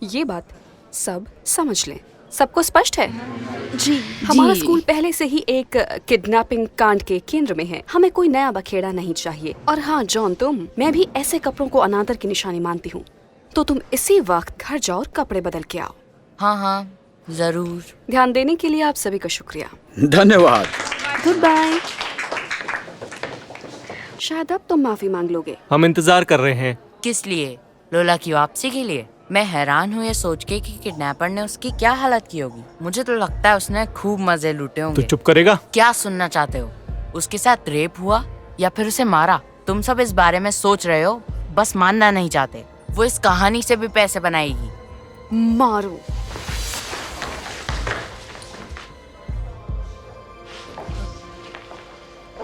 ये बात सब समझ लें। सबको स्पष्ट है? जी। हमारा स्कूल पहले से ही एक किडनैपिंग कांड के केंद्र में है। हमें कोई नया बखेड़ा नहीं चाहिए। और हाँ जॉन, मैं भी ऐसे कपड़ों को अनादर की निशानी मानती हूँ। तो तुम इसी वक्त घर जाओ और कपड़े बदल के आओ। हाँ हाँ, जरूर। ध्यान देने के लिए आप सभी का शुक्रिया। धन्यवाद। Goodbye. शायद अब तुम माफी मांग लोगे। हम इंतजार कर रहे हैं। किस लिए? लोला की वापसी के लिए। मैं हैरान हूँ ये सोच के कि किडनैपर ने उसकी क्या हालत की होगी। मुझे तो लगता है उसने खूब मजे लूटे होंगे। तो चुप करेगा? क्या सुनना चाहते हो? उसके साथ रेप हुआ या फिर उसे मारा? तुम सब इस बारे में सोच रहे हो, बस मानना नहीं चाहते। वो इस कहानी से भी पैसे बनाएगी। मारो।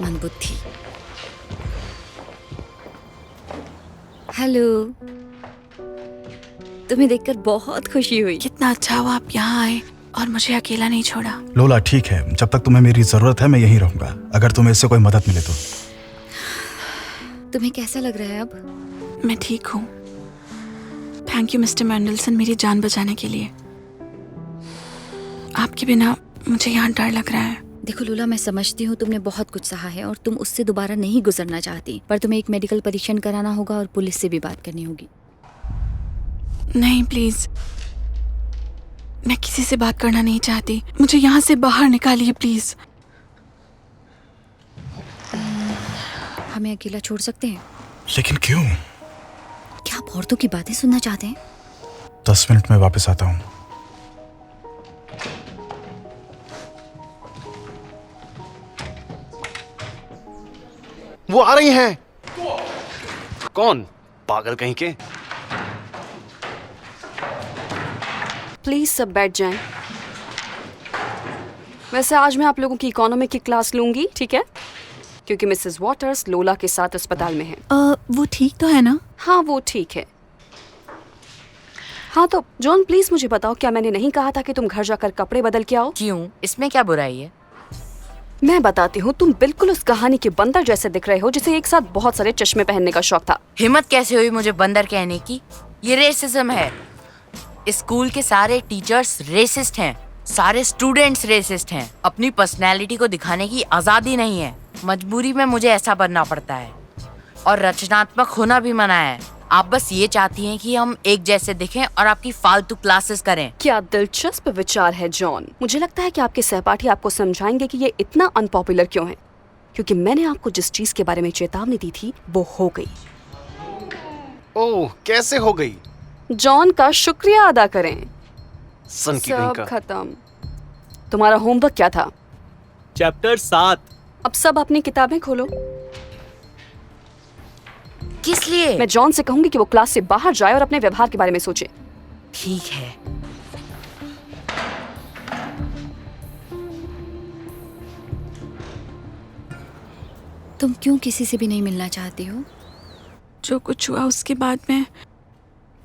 मनबुद्धि। हेलो, तुम्हें देखकर बहुत खुशी हुई। कितना अच्छा हुआ आप यहाँ आए और मुझे अकेला नहीं छोड़ा। लोला ठीक है, जब तक तुम्हें मेरी जरूरत है मैं यहीं रहूंगा, अगर तुम्हें इससे कोई मदद मिले तो। तुम्हें कैसा लग रहा है अब? मैं ठीक हूँ। थैंक यू मिस्टर मैंडलसन, मेरी जान बचाने के लिए। आपके बिना मुझे यहाँ डर लग रहा है। देखो लोला, मैं समझती हूँ तुमने बहुत कुछ सहा है और तुम उससे दोबारा नहीं गुजरना चाहती, पर तुम्हें एक मेडिकल परीक्षण कराना होगा और पुलिस से भी बात करनी होगी। नहीं प्लीज, मैं किसी से बात करना नहीं चाहती। मुझे यहाँ से बाहर निकालिए प्लीज। हमें अकेला छोड़ सकते हैं? लेकिन क्यों? क्या आप औरतों की बातें सुनना चाहते हैं? 10 मिनट में वापस आता हूँ। वो आ रही हैं। कौन? पागल कहीं के। प्लीज सब बैठ जाएं। वैसे आज मैं आप लोगों की इकोनॉमी की क्लास लूंगी, ठीक है? क्योंकि मिसेस वॉटर्स लोला के साथ अस्पताल में है। वो ठीक तो है ना? हाँ वो ठीक है। हाँ तो जॉन प्लीज मुझे बताओ, क्या मैंने नहीं कहा था कि तुम घर जाकर कपड़े बदल के आओ? क्यों? इसमें क्या बुराई है? मैं बताती हूँ, तुम बिल्कुल उस कहानी के बंदर जैसे दिख रहे हो जिसे एक साथ बहुत सारे चश्मे पहनने का शौक था। हिम्मत कैसे हुई मुझे बंदर कहने की? ये रेसिज्म है। स्कूल के सारे टीचर्स रेसिस्ट हैं, सारे स्टूडेंट्स रेसिस्ट हैं। अपनी पर्सनैलिटी को दिखाने की आजादी नहीं है। मजबूरी में मुझे ऐसा बनना पड़ता है और रचनात्मक होना भी मना है। आप बस ये चाहती हैं कि हम एक जैसे दिखें और आपकी फालतू क्लासेस करें। क्या दिलचस्प विचार है जॉन। मुझे लगता है कि आपके सहपाठी आपको समझाएंगे कि ये इतना अनपॉपुलर क्यों है, क्योंकि मैंने आपको जिस चीज के बारे में चेतावनी दी थी वो हो गई। ओह, कैसे हो गई? जॉन का शुक्रिया अदा करें। सन की कहीं सब का। खत्म। तुम्हारा होमवर्क क्या था? चैप्टर 7। अब सब अपनी किताबें खोलो। किस लिए? मैं जॉन से कहूंगी कि वो क्लास से बाहर जाए और अपने व्यवहार के बारे में सोचे। ठीक है। तुम क्यों किसी से भी नहीं मिलना चाहती हो? जो कुछ हुआ उसके बाद मैं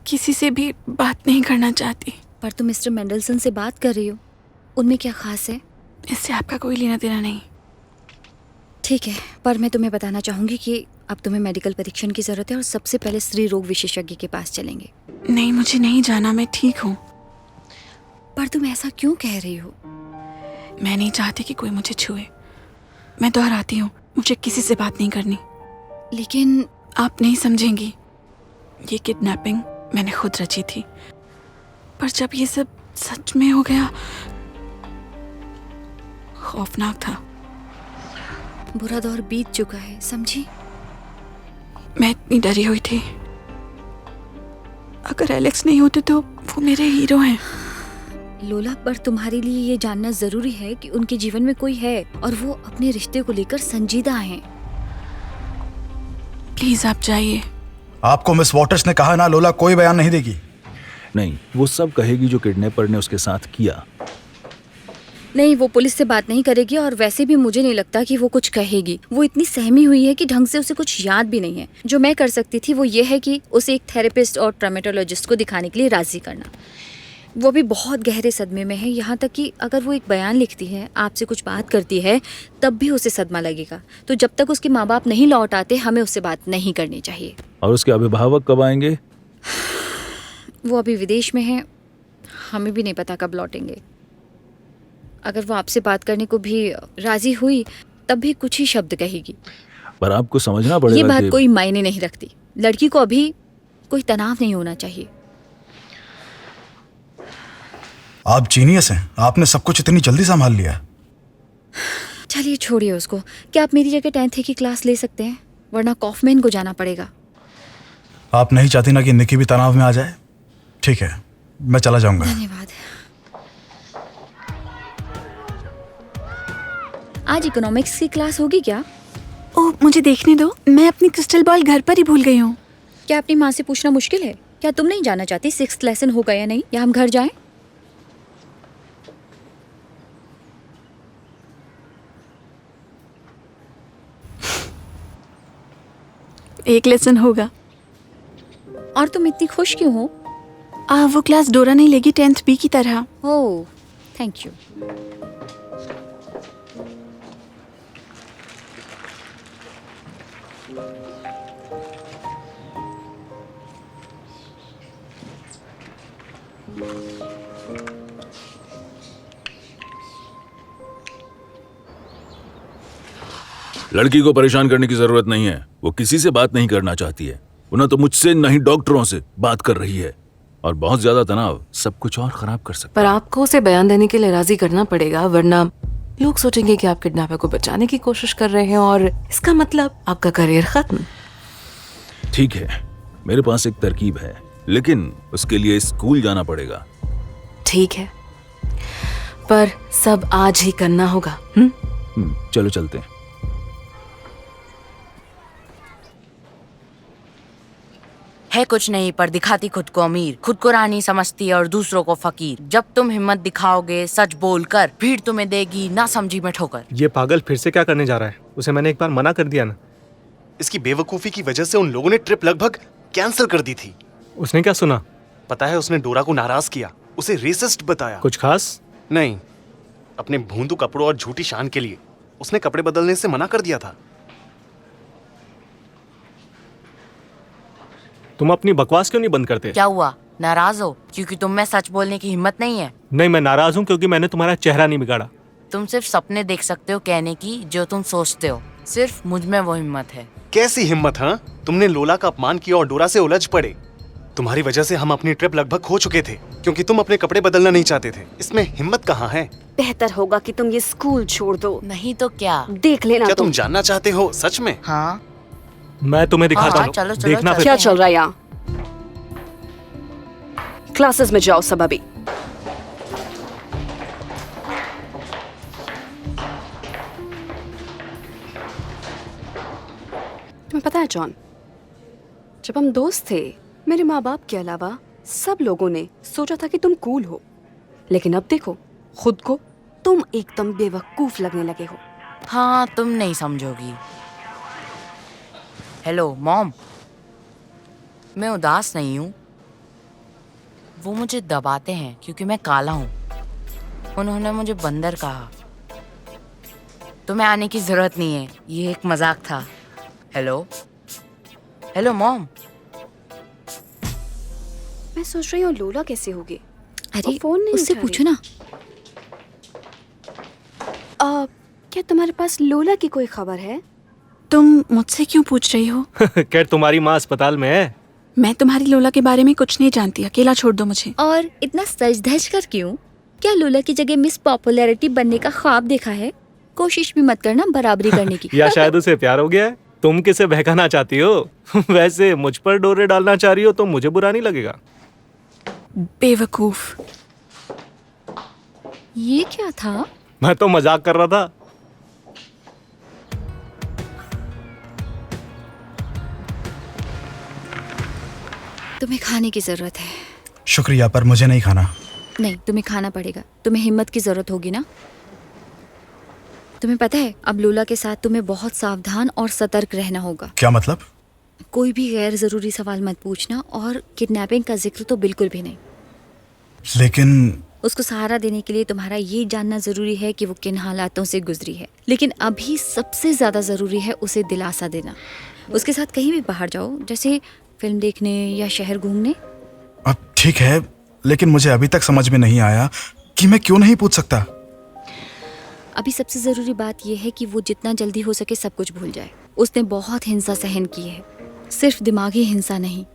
किसी से भी बात नहीं करना चाहती। पर तुम मिस्टर मेंडलसन से बात कर रही हो, उनमें क्या खास है? इससे आपका कोई लेना देना नहीं। ठीक है, पर मैं तुम्हें बताना चाहूंगी कि अब तुम्हें मेडिकल परीक्षण की जरूरत है और सबसे पहले स्त्री रोग विशेषज्ञ के पास चलेंगे। नहीं, मुझे नहीं जाना, मैं ठीक हूँ। पर तुम ऐसा क्यों कह रही हो? मैं नहीं चाहती कि कोई मुझे छुए। मैं दोहराती हूँ, मुझे किसी से बात नहीं करनी। लेकिन आप नहीं समझेंगी। ये किडनैपिंग मैंने खुद रची थी, पर जब ये सब सच में हो गया खौफनाक था। बुरा दौर बीत चुका है, समझी? मैं इतनी डरी हुई थी। अगर एलेक्स नहीं होते तो वो मेरे हीरो हैं। लोला, पर तुम्हारे लिए ये जानना जरूरी है कि उनके जीवन में कोई है और वो अपने रिश्ते को लेकर संजीदा हैं। प्लीज आप जाइए। आपको मिस वॉटर्स ने कहा ना लोला कोई बयान नहीं देगी। नहीं, वो सब कहेगी जो किडनैपर ने उसके साथ किया। नहीं, वो पुलिस से बात नहीं करेगी और वैसे भी मुझे नहीं लगता कि वो कुछ कहेगी। वो इतनी सहमी हुई है कि ढंग से उसे कुछ याद भी नहीं है। जो मैं कर सकती थी वो ये है कि उसे एक थेरेपिस्ट और ट्रामेटोलॉजिस्ट को दिखाने के लिए राजी करना। वो भी बहुत गहरे सदमे में है, यहाँ तक कि अगर वो एक बयान लिखती है, आपसे कुछ बात करती है, तब भी उसे सदमा लगेगा। तो जब तक उसके माँ बाप नहीं लौट आते, हमें उससे बात नहीं करनी चाहिए। और उसके अभिभावक कब आएंगे? वो अभी विदेश में है, हमें भी नहीं पता कब लौटेंगे। अगर वो आपसे बात करने को भी राजी हुई, तब भी कुछ ही शब्द कहेगी। पर आपको समझना पड़ेगा ये बात कि कोई मायने नहीं रखती। लड़की को अभी कोई तनाव नहीं होना चाहिए। आप जीनियस हैं, आपने सब कुछ इतनी जल्दी संभाल लिया। चलिए छोड़िए उसको। क्या आप मेरी जगह 10th की क्लास ले सकते हैं? वरना कॉफमैन को जाना पड़ेगा। आप नहीं चाहती ना कि निकी भी तनाव में आ जाए? ठीक है, मैं चला जाऊंगा। धन्यवाद। आज इकोनॉमिक्स की क्लास होगी क्या? ओह, मुझे देखने दो। मैं अपनी क्रिस्टल बॉल घर पर ही भूल गई हूँ। क्या अपनी माँ से पूछना मुश्किल है? क्या तुम नहीं जानना चाहती 6th लेसन होगा या नहीं, या हम घर जाएं? एक लेसन होगा। और तुम इतनी खुश क्यों हो? वो क्लास डोरा नहीं लेगी 10th बी की तरह। ओह, थैंक यू। लड़की को परेशान करने की जरूरत नहीं है। वो किसी से बात नहीं करना चाहती है। वो ना तो मुझसे न ही डॉक्टरों से बात कर रही है। और बहुत ज्यादा तनाव सब कुछ और खराब कर सकता पर आपको उसे बयान देने के लिए राजी करना पड़ेगा, वरना लोग सोचेंगे कि आप किडनैपर को बचाने की कोशिश कर रहे हैं और इसका मतलब आपका करियर खत्म। है। ठीक है, मेरे पास एक तरकीब है, लेकिन उसके लिए स्कूल जाना पड़ेगा। ठीक है, पर सब आज ही करना होगा। चलो चलते हैं। है कुछ नहीं, पर दिखाती खुद को अमीर, खुद को रानी समझती है और दूसरों को फकीर। जब तुम हिम्मत दिखाओगे सच बोलकर, भीड़ तुम्हें देगी ना समझी में ठोकर। ये पागल फिर से क्या करने जा रहा है? उसे मैंने एक बार मना कर दिया ना। इसकी बेवकूफ़ी की वजह से उन लोगों ने ट्रिप लगभग कैंसिल कर दी थी। उसने क्या सुना? पता है, उसने डोरा को नाराज किया, उसे रेसिस्ट बताया। कुछ खास? नहीं, अपने भूंदू कपड़ों और झूठी शान के लिए उसने कपड़े बदलने से मना कर दिया था। तुम अपनी बकवास क्यों नहीं बंद करते? क्या हुआ, नाराज हो क्योंकि तुम में सच बोलने की हिम्मत नहीं है? नहीं, मैं नाराज हूँ क्योंकि मैंने तुम्हारा चेहरा नहीं बिगाड़ा। तुम सिर्फ सपने देख सकते हो कहने की जो तुम सोचते हो। सिर्फ मुझ में वो हिम्मत है। कैसी हिम्मत? हाँ, तुमने लोला का अपमान किया और डोरा से उलझ पड़े। तुम्हारी वजह से हम अपनी ट्रिप लगभग खो चुके थे क्योंकि तुम अपने कपड़े बदलना नहीं चाहते थे। इसमें हिम्मत कहाँ है? बेहतर होगा कि तुम ये स्कूल छोड़ दो। नहीं तो क्या? देख लेना। क्या तुम जानना चाहते हो सच में? हाँ, मैं तुम्हें दिखाता हूँ। चलो, देखना फिर। क्या चल रहा है यहाँ? क्लासेस में जाओ सब अभी। तुम्हें पता है जॉन, जब हम दोस्त थे, मेरे माँ बाप के अलावा सब लोगों ने सोचा था कि तुम कूल हो, लेकिन अब देखो खुद को, तुम एकदम बेवकूफ लगने लगे हो। हाँ, तुम नहीं समझोगी। हेलो मॉम, मैं उदास नहीं हूँ। वो मुझे दबाते हैं क्योंकि मैं काला हूँ। उन्होंने मुझे बंदर कहा। तुम्हें आने की जरूरत नहीं है, ये एक मजाक था। Hello hello mom. मैं सोच रही हूँ लोला कैसे होगी। अरे फोन नहीं उससे उठा पूछो रही। ना। क्या तुम्हारे पास लोला की कोई खबर है? तुम मुझसे क्यों पूछ रही हो? खैर, तुम्हारी माँ अस्पताल में है। मैं तुम्हारी लोला के बारे में कुछ नहीं जानती, अकेला छोड़ दो मुझे। और इतना सज धज कर क्यों? क्या लोला की जगह मिस पॉपुलैरिटी बनने का ख्वाब देखा है? कोशिश भी मत करना बराबरी करने की। या शायद उसे प्यार हो गया है। तुम किसे बहकाना चाहती हो? वैसे मुझ पर डोरे डालना चाह रही हो तो मुझे बुरा नहीं लगेगा। बेवकूफ। ये क्या था? मैं तो मजाक कर रहा था। तुम्हें खाने की जरूरत है। शुक्रिया, पर मुझे नहीं खाना। नहीं, तुम्हें खाना पड़ेगा। तुम्हें हिम्मत की जरूरत होगी ना। तुम्हें पता है, अब लोला के साथ तुम्हें बहुत सावधान और सतर्क रहना होगा। क्या मतलब? कोई भी गैर जरूरी सवाल मत पूछना और किडनैपिंग का जिक्र तो बिल्कुल भी नहीं। लेकिन उसको सहारा देने के लिए तुम्हारा ये जानना जरूरी है कि वो किन हालातों से गुजरी है। लेकिन अभी सबसे ज्यादा जरूरी है उसे दिलासा देना। उसके साथ कहीं भी बाहर जाओ, जैसे फिल्म देखने या शहर घूमने। अब ठीक है, लेकिन मुझे अभी तक समझ में नहीं आया कि मैं क्यों नहीं पूछ सकता। अभी सबसे जरूरी बात यह है कि वो जितना जल्दी हो सके सब कुछ भूल जाए। उसने बहुत हिंसा सहन की है, सिर्फ दिमागी हिंसा नहीं।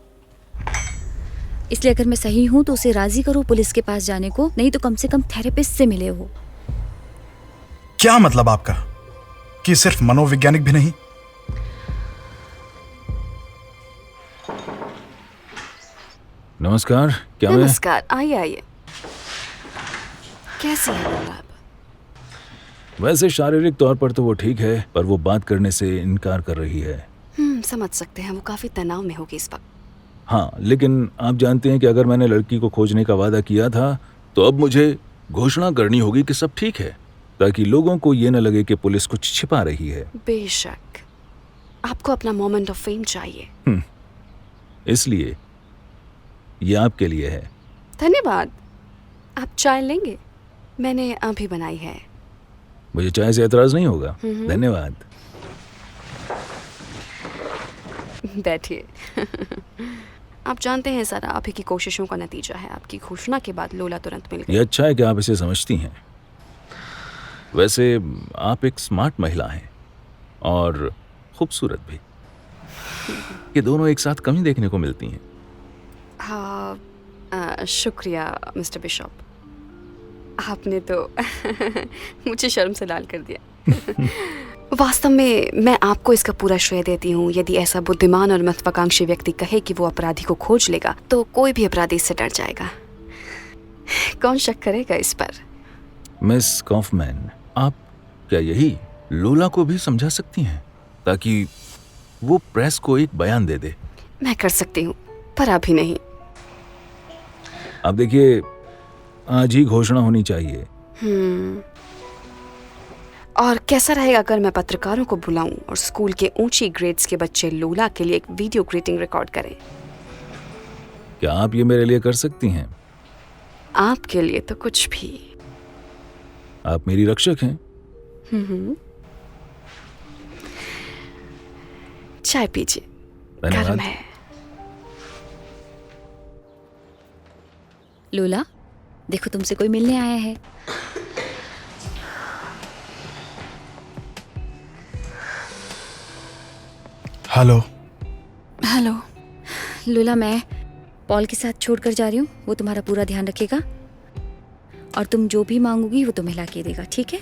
इसलिए अगर मैं सही हूं तो उसे राजी करो पुलिस के पास जाने को, नहीं तो कम से कम थेरेपिस्ट से मिले हो। क्या मतलब आपका कि सिर्फ मनोवैज्ञानिक भी नहीं? नमस्कार, क्या मैं नमस्कार, आइए आइए। कैसी है लोला अब? वैसे शारीरिक तौर पर तो वो ठीक है, पर वो बात करने से इनकार कर रही है। समझ सकते हैं, वो काफी तनाव में होगी इस वक्त। हाँ, लेकिन आप जानते हैं कि अगर मैंने लड़की को खोजने का वादा किया था तो अब मुझे घोषणा करनी होगी कि सब ठीक है, ताकि लोगों को ये न लगे कि पुलिस कुछ छिपा रही है। बेशक, आपको अपना मोमेंट ऑफ फेम चाहिए। इसलिए ये आपके लिए है। धन्यवाद। आप चाय लेंगे? मैंने अभी बनाई है। मुझे चाय से एतराज नहीं होगा। धन्यवाद। बैठिए। आप जानते हैं सारा आप ही की कोशिशों का नतीजा है। आपकी घोषणा के बाद लोला तुरंत मिल गई। ये अच्छा है कि आप इसे समझती हैं। वैसे आप एक स्मार्ट महिला हैं और खूबसूरत भी। ये दोनों एक साथ कम ही देखने को मिलती हैं। हाँ, शुक्रिया मिस्टर बिशप। आपने तो मुझे शर्म से लाल कर दिया। वास्तव में मैं आपको इसका पूरा श्रेय देती हूँ। यदि ऐसा बुद्धिमान और महत्वाकांक्षी व्यक्ति कहे कि वो अपराधी को खोज लेगा तो कोई भी अपराधी इससे डर जाएगा। कौन शक करेगा इस पर? मिस कॉफमैन, आप क्या यही लोला को भी समझा सकती हैं ताकि वो प्रेस को एक बयान दे दे? मैं कर सकती हूँ, पर अभी नहीं। अब देखिए, आज ही घोषणा होनी चाहिए। और कैसा रहेगा अगर मैं पत्रकारों को बुलाऊं और स्कूल के ऊंची ग्रेड्स के बच्चे लोला के लिए एक वीडियो ग्रीटिंग रिकॉर्ड करें? क्या आप ये मेरे लिए कर सकती हैं? आपके लिए तो कुछ भी। आप मेरी रक्षक हैं। चाय पीजिए, धन्यवाद। गर्म है। लोला, देखो तुमसे कोई मिलने आया है। हेलो। हेलो। लोला, मैं पॉल के साथ छोड़कर जा रही हूँ। वो तुम्हारा पूरा ध्यान रखेगा और तुम जो भी मांगोगी वो तुम्हें ला के देगा, ठीक है?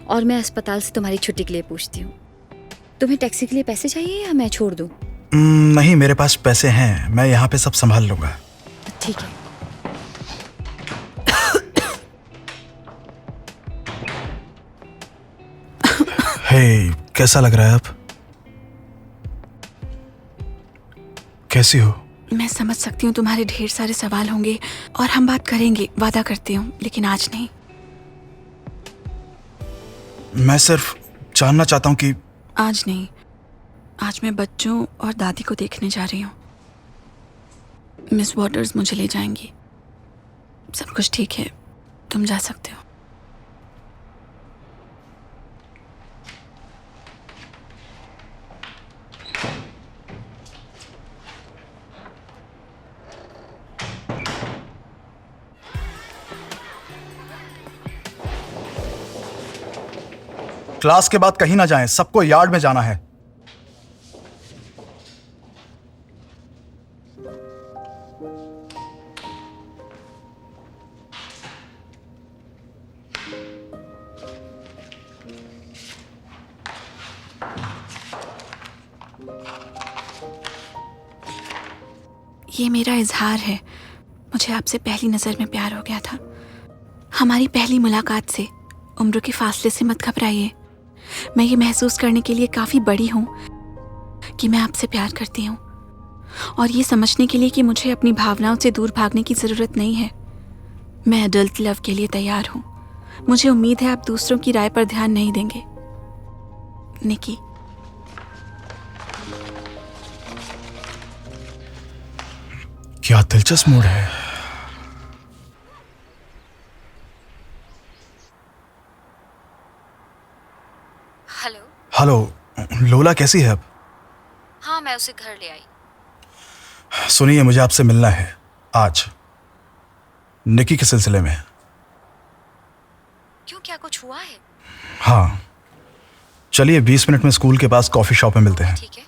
और मैं अस्पताल से तुम्हारी छुट्टी के लिए पूछती हूँ। तुम्हें टैक्सी के लिए पैसे चाहिए या मैं छोड़ दूँ? नहीं, मेरे पास पैसे हैं। मैं यहाँ पे सब संभाल लूंगा। ठीक है। हे, कैसा लग रहा है अब? कैसी हो? मैं समझ सकती हूँ तुम्हारे ढेर सारे सवाल होंगे और हम बात करेंगे, वादा करती हूँ, लेकिन आज नहीं। मैं सिर्फ जानना चाहता हूँ कि आज नहीं। आज मैं बच्चों और दादी को देखने जा रही हूँ। मिस वॉटर्स मुझे ले जाएंगी। सब कुछ ठीक है, तुम जा सकते हो। क्लास के बाद कहीं ना जाएं, सबको यार्ड में जाना है। ये मेरा इजहार है। मुझे आपसे पहली नज़र में प्यार हो गया था। हमारी पहली मुलाकात से, उम्र के फासले से मत घबराइए। मैं ये महसूस करने के लिए काफ़ी बड़ी हूँ कि मैं आपसे प्यार करती हूँ, और ये समझने के लिए कि मुझे अपनी भावनाओं से दूर भागने की ज़रूरत नहीं है। मैं अडल्ट लव के लिए तैयार हूँ। मुझे उम्मीद है आप दूसरों की राय पर ध्यान नहीं देंगे। निकी। क्या दिलचस्प मूड है। हेलो। हेलो, लोला कैसी है अब? हाँ, मैं उसे घर ले आई। सुनिए, मुझे आपसे मिलना है आज, निकी के सिलसिले में। क्यों, क्या कुछ हुआ है? हाँ, चलिए 20 मिनट में स्कूल के पास कॉफी शॉप में मिलते हैं। ठीक है।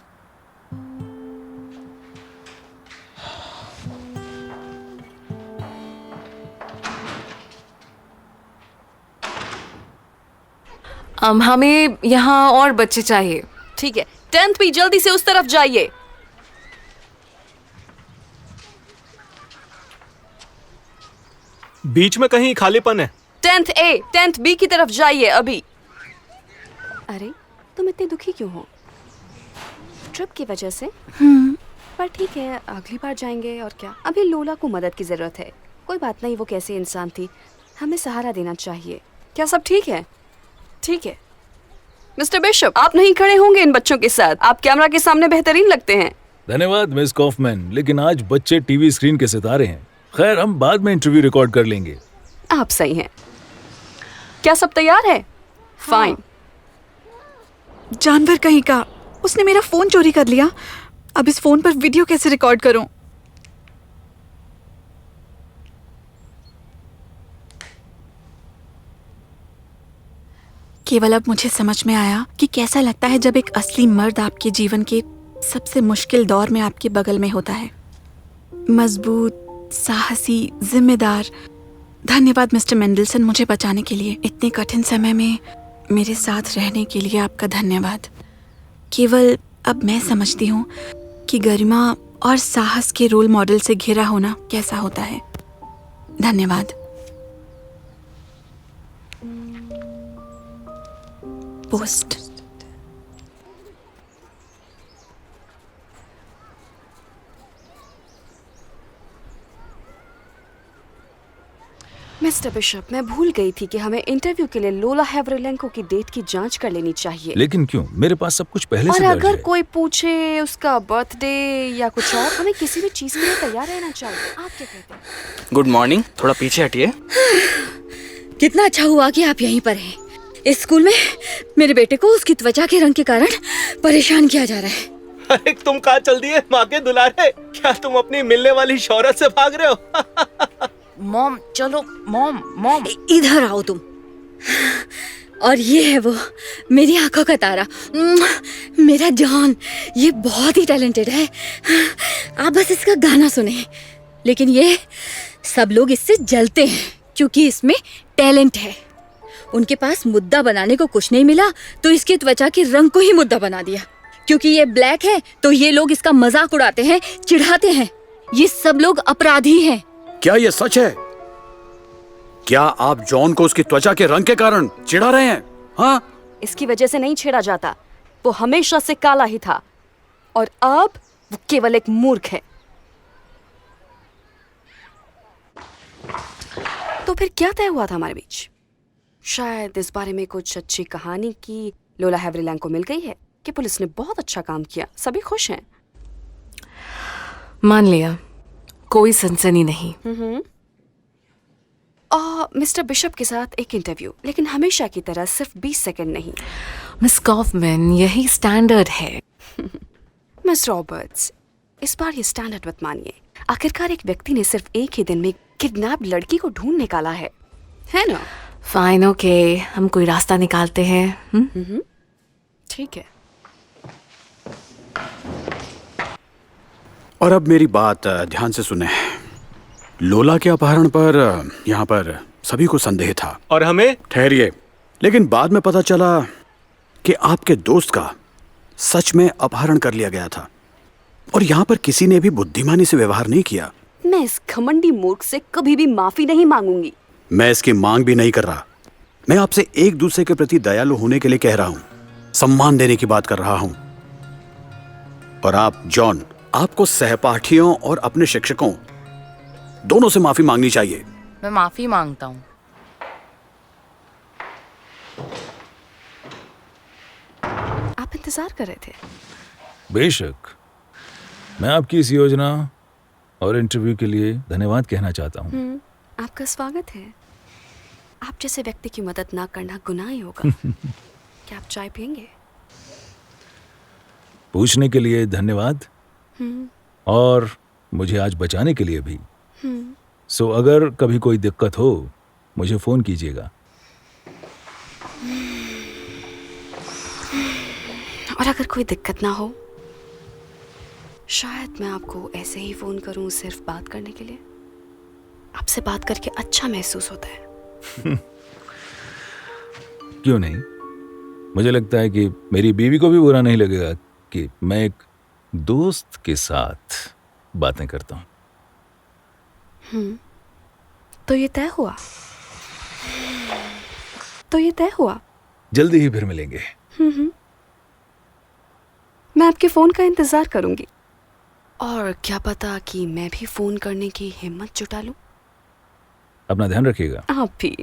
हमें यहाँ और बच्चे चाहिए। ठीक है, 10th भी जल्दी से उस तरफ जाइए। बीच में कहीं खालीपन है। 10th A, 10th B की तरफ जाइए अभी। अरे, तुम इतने दुखी क्यों हो? ट्रिप की वजह से? पर ठीक है, अगली बार जाएंगे और क्या। अभी लोला को मदद की जरूरत है। कोई बात नहीं, वो कैसे इंसान थी, हमें सहारा देना चाहिए। क्या सब ठीक है? ठीक है। मिस्टर बिशप, आप नहीं खड़े होंगे इन बच्चों के साथ। आप कैमरा के सामने बेहतरीन लगते हैं। धन्यवाद मिस कॉफमैन, लेकिन आज बच्चे टीवी स्क्रीन के सितारे हैं। खैर, हम बाद में इंटरव्यू रिकॉर्ड कर लेंगे। आप सही हैं। क्या सब तैयार है? फाइन। जानवर कहीं का, उसने मेरा फोन चोरी कर लिया। अब इस फोन पर वीडियो कैसे रिकॉर्ड करूं? केवल अब मुझे समझ में आया कि कैसा लगता है जब एक असली मर्द आपके जीवन के सबसे मुश्किल दौर में आपके बगल में होता है। मजबूत, साहसी, जिम्मेदार। धन्यवाद मिस्टर मेंडलसन, मुझे बचाने के लिए। इतने कठिन समय में मेरे साथ रहने के लिए आपका धन्यवाद। केवल अब मैं समझती हूँ कि गरिमा और साहस के रोल मॉडल से घिरा होना कैसा होता है। धन्यवाद। पोस्ट। मिस्टर बिशप, मैं भूल गई थी कि हमें इंटरव्यू के लिए लोला हेवरेलेंको की डेट की जांच कर लेनी चाहिए। लेकिन क्यों? मेरे पास सब कुछ पहले और से दर्ज अगर है। कोई पूछे उसका बर्थडे या कुछ और, हमें किसी भी चीज के लिए तैयार रहना चाहिए। आप क्या कहते हैं? गुड मॉर्निंग, थोड़ा पीछे हटिए। कितना अच्छा हुआ कि आप यहीं पर हैं। इस स्कूल में मेरे बेटे को उसकी त्वचा के रंग के कारण परेशान किया जा रहा है। अरे तुम कहाँ चल दिए माँ के दुलारे? क्या तुम अपनी मिलने वाली शौहरत से भाग रहे हो? मॉम चलो, मॉम इधर आओ तुम। और ये है वो, मेरी आंखों का तारा, मेरा जॉन। ये बहुत ही टैलेंटेड है। आप बस इसका गाना सुने। लेकिन ये सब लोग इससे जलते हैं क्योंकि इसमें टैलेंट है। उनके पास मुद्दा बनाने को कुछ नहीं मिला तो इसके त्वचा के रंग को ही मुद्दा बना दिया। क्योंकि ये ब्लैक है तो ये लोग इसका मजाक उड़ाते हैं, चिढ़ाते हैं। ये सब लोग अपराधी हैं। क्या ये सच है? क्या आप जॉन को उसकी त्वचा के रंग के कारण चिढ़ा रहे हैं? हाँ? इसकी वजह से नहीं छेड़ा जाता। वो हमेशा से काला ही था और अब वो केवल एक मूर्ख है। तो फिर क्या तय हुआ था हमारे बीच? शायद इस बारे में कुछ अच्छी कहानी की लोला हेवरेलेंको मिल गई है कि पुलिस ने बहुत अच्छा काम किया, सभी खुश हैं। मान लिया, कोई सनसनी नहीं। मिस्टर बिशप के साथ एक इंटरव्यू, लेकिन हमेशा की तरह सिर्फ 20 सेकंड नहीं। मिस कॉफमैन, यही स्टैंडर्ड है। मिस रॉबर्ट्स, इस बार ये स्टैंडर्ड मत मानिए। आखिरकार एक व्यक्ति ने सिर्फ एक ही दिन में किडनैप लड़की को ढूंढ निकाला है ना? फाइन, ओके, हम कोई रास्ता निकालते हैं। ठीक है। और अब मेरी बात ध्यान से सुने। लोला के अपहरण पर यहाँ पर सभी को संदेह था। और हमें? ठहरिए। लेकिन बाद में पता चला कि आपके दोस्त का सच में अपहरण कर लिया गया था। और यहाँ पर किसी ने भी बुद्धिमानी से व्यवहार नहीं किया। मैं इस घमंडी मूर्ख से कभी भी माफी नहीं मांगूंगी। मैं इसकी मांग भी नहीं कर रहा। मैं आपसे एक दूसरे के प्रति दयालु होने के लिए कह रहा हूँ, सम्मान देने की बात कर रहा हूँ। और आप जॉन, आपको सहपाठियों और अपने शिक्षकों दोनों से माफी मांगनी चाहिए। मैं माफी मांगता हूँ। आप इंतजार कर रहे थे? बेशक। मैं आपकी इस योजना और इंटरव्यू के लिए धन्यवाद कहना चाहता हूँ। आपका स्वागत है। आप जैसे व्यक्ति की मदद ना करना गुनाह ही होगा। क्या आप चाय पियेंगे? पूछने के लिए धन्यवाद और मुझे आज बचाने के लिए भी। सो अगर कभी कोई दिक्कत हो मुझे फोन कीजिएगा। और अगर कोई दिक्कत ना हो, शायद मैं आपको ऐसे ही फोन करूं सिर्फ बात करने के लिए। आपसे बात करके अच्छा महसूस होता है। क्यों नहीं? मुझे लगता है कि मेरी बीवी को भी बुरा नहीं लगेगा कि मैं एक दोस्त के साथ बातें करता हूँ। तो ये तय हुआ? जल्दी ही फिर मिलेंगे। मैं आपके फोन का इंतजार करूंगी। और क्या पता कि मैं भी फोन करने की हिम्मत जुटा लूं। अपना ध्यान रखिएगा। आप भी।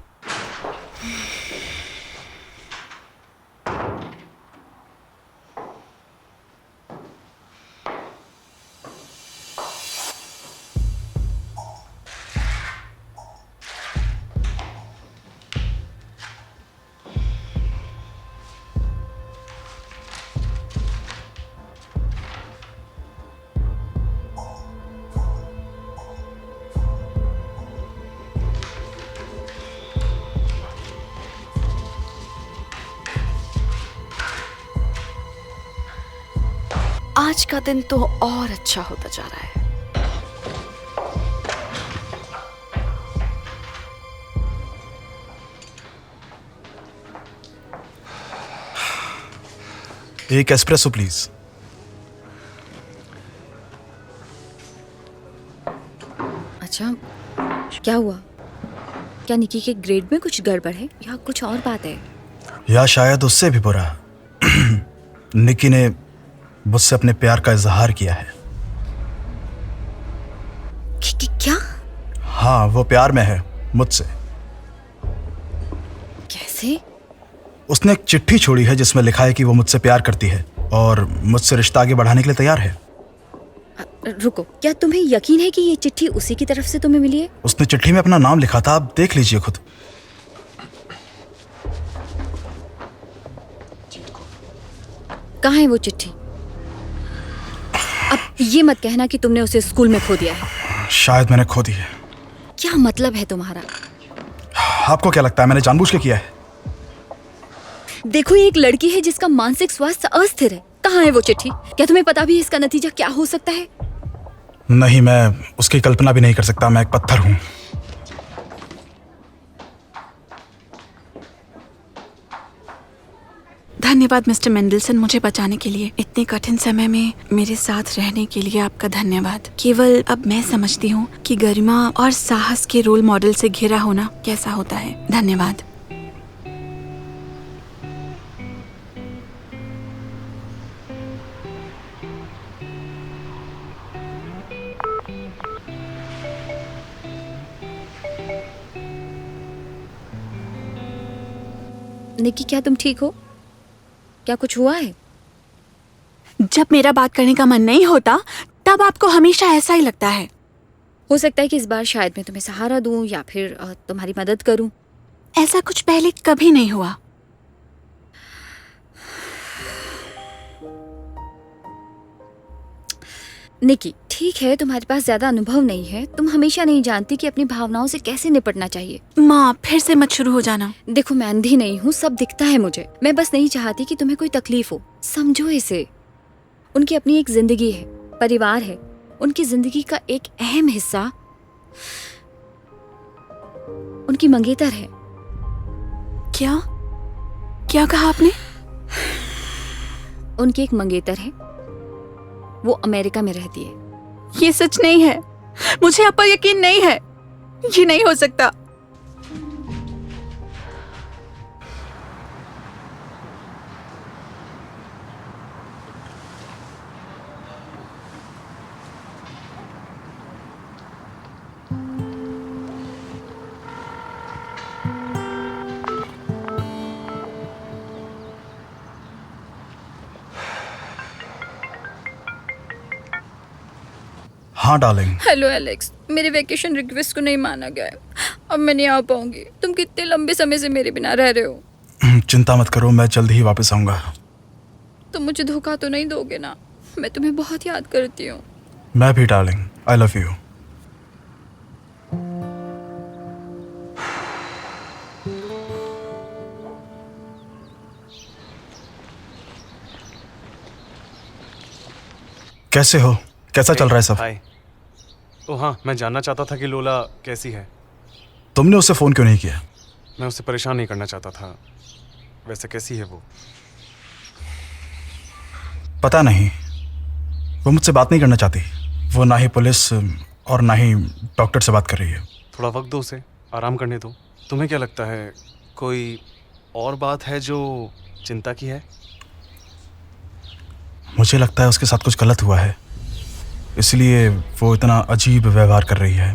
आज का दिन तो और अच्छा होता जा रहा है। एक एस्प्रेसो प्लीज। अच्छा, क्या हुआ? क्या निकी के ग्रेड में कुछ गड़बड़ है या कुछ और बात है? या शायद उससे भी बुरा। निकी ने मुझसे अपने प्यार का इजहार किया है। क्या? हाँ, वो प्यार में है मुझसे। कैसे? उसने एक चिट्ठी छोड़ी है जिसमें लिखा है कि वो मुझसे प्यार करती है और मुझसे रिश्ता आगे बढ़ाने के लिए तैयार है। रुको, क्या तुम्हें यकीन है कि ये चिट्ठी उसी की तरफ से तुम्हें मिली है? उसने चिट्ठी में अपना नाम लिखा था, आप देख लीजिए खुद। कहाँ है वो चिट्ठी? अब ये मत कहना कि तुमने उसे स्कूल में खो दिया है। शायद मैंने खो दी है। क्या मतलब है तुम्हारा? आपको क्या लगता है मैंने जानबूझ के किया है? देखो, ये एक लड़की है जिसका मानसिक स्वास्थ्य अस्थिर है। कहाँ है वो चिट्ठी? क्या तुम्हें पता भी है इसका नतीजा क्या हो सकता है? नहीं, मैं उसकी कल्पना भी नहीं कर सकता। मैं एक पत्थर हूं। धन्यवाद मिस्टर मेंडलसन, मुझे बचाने के लिए। इतने कठिन समय में मेरे साथ रहने के लिए आपका धन्यवाद। केवल अब मैं समझती हूँ कि गरिमा और साहस के रोल मॉडल से घिरा होना कैसा होता है। धन्यवाद। निकी, क्या तुम ठीक हो? क्या कुछ हुआ है? जब मेरा बात करने का मन नहीं होता तब आपको हमेशा ऐसा ही लगता है। हो सकता है कि इस बार शायद मैं तुम्हें सहारा दूं या फिर तुम्हारी मदद करूं। ऐसा कुछ पहले कभी नहीं हुआ। निकी, ठीक है, तुम्हारे पास ज्यादा अनुभव नहीं है। तुम हमेशा नहीं जानती कि अपनी भावनाओं से कैसे निपटना चाहिए। माँ, फिर से मत शुरू हो जाना। देखो, मैं अंधी नहीं हूँ, सब दिखता है मुझे। मैं बस नहीं चाहती कि तुम्हें कोई तकलीफ हो। समझो इसे। उनकी अपनी एक जिंदगी है, परिवार है। उनकी जिंदगी का एक अहम हिस्सा उनकी मंगेतर है। क्या क्या कहा आपने? उनकी एक मंगेतर है। वो अमेरिका में रहती है। ये सच नहीं है, मुझे आप पर यकीन नहीं है, ये नहीं हो सकता। हाँ डार्लिंग। हेलो एलेक्स, मेरे वेकेशन रिक्वेस्ट को नहीं माना गया है। अब मैं नहीं आ पाऊंगी। तुम कितने लंबे समय से मेरे बिना रह रहे हो। चिंता मत करो, मैं जल्द ही वापस आऊंगा। तुम मुझे धोखा तो नहीं दोगे ना? मैं तुम्हें बहुत याद करती हूँ। मैं भी डार्लिंग, आई लव यू। कैसे हो? कैसा चल रहा है सब? हाय। ओ हाँ, मैं जानना चाहता था कि लोला कैसी है। तुमने उससे फोन क्यों नहीं किया? मैं उसे परेशान नहीं करना चाहता था। वैसे कैसी है वो? पता नहीं, वो मुझसे बात नहीं करना चाहती। वो ना ही पुलिस और ना ही डॉक्टर से बात कर रही है। थोड़ा वक्त दो उसे, आराम करने दो। तुम्हें क्या लगता है, कोई और बात है जो चिंता की है? मुझे लगता है उसके साथ कुछ गलत हुआ है, इसलिए वो इतना अजीब व्यवहार कर रही है।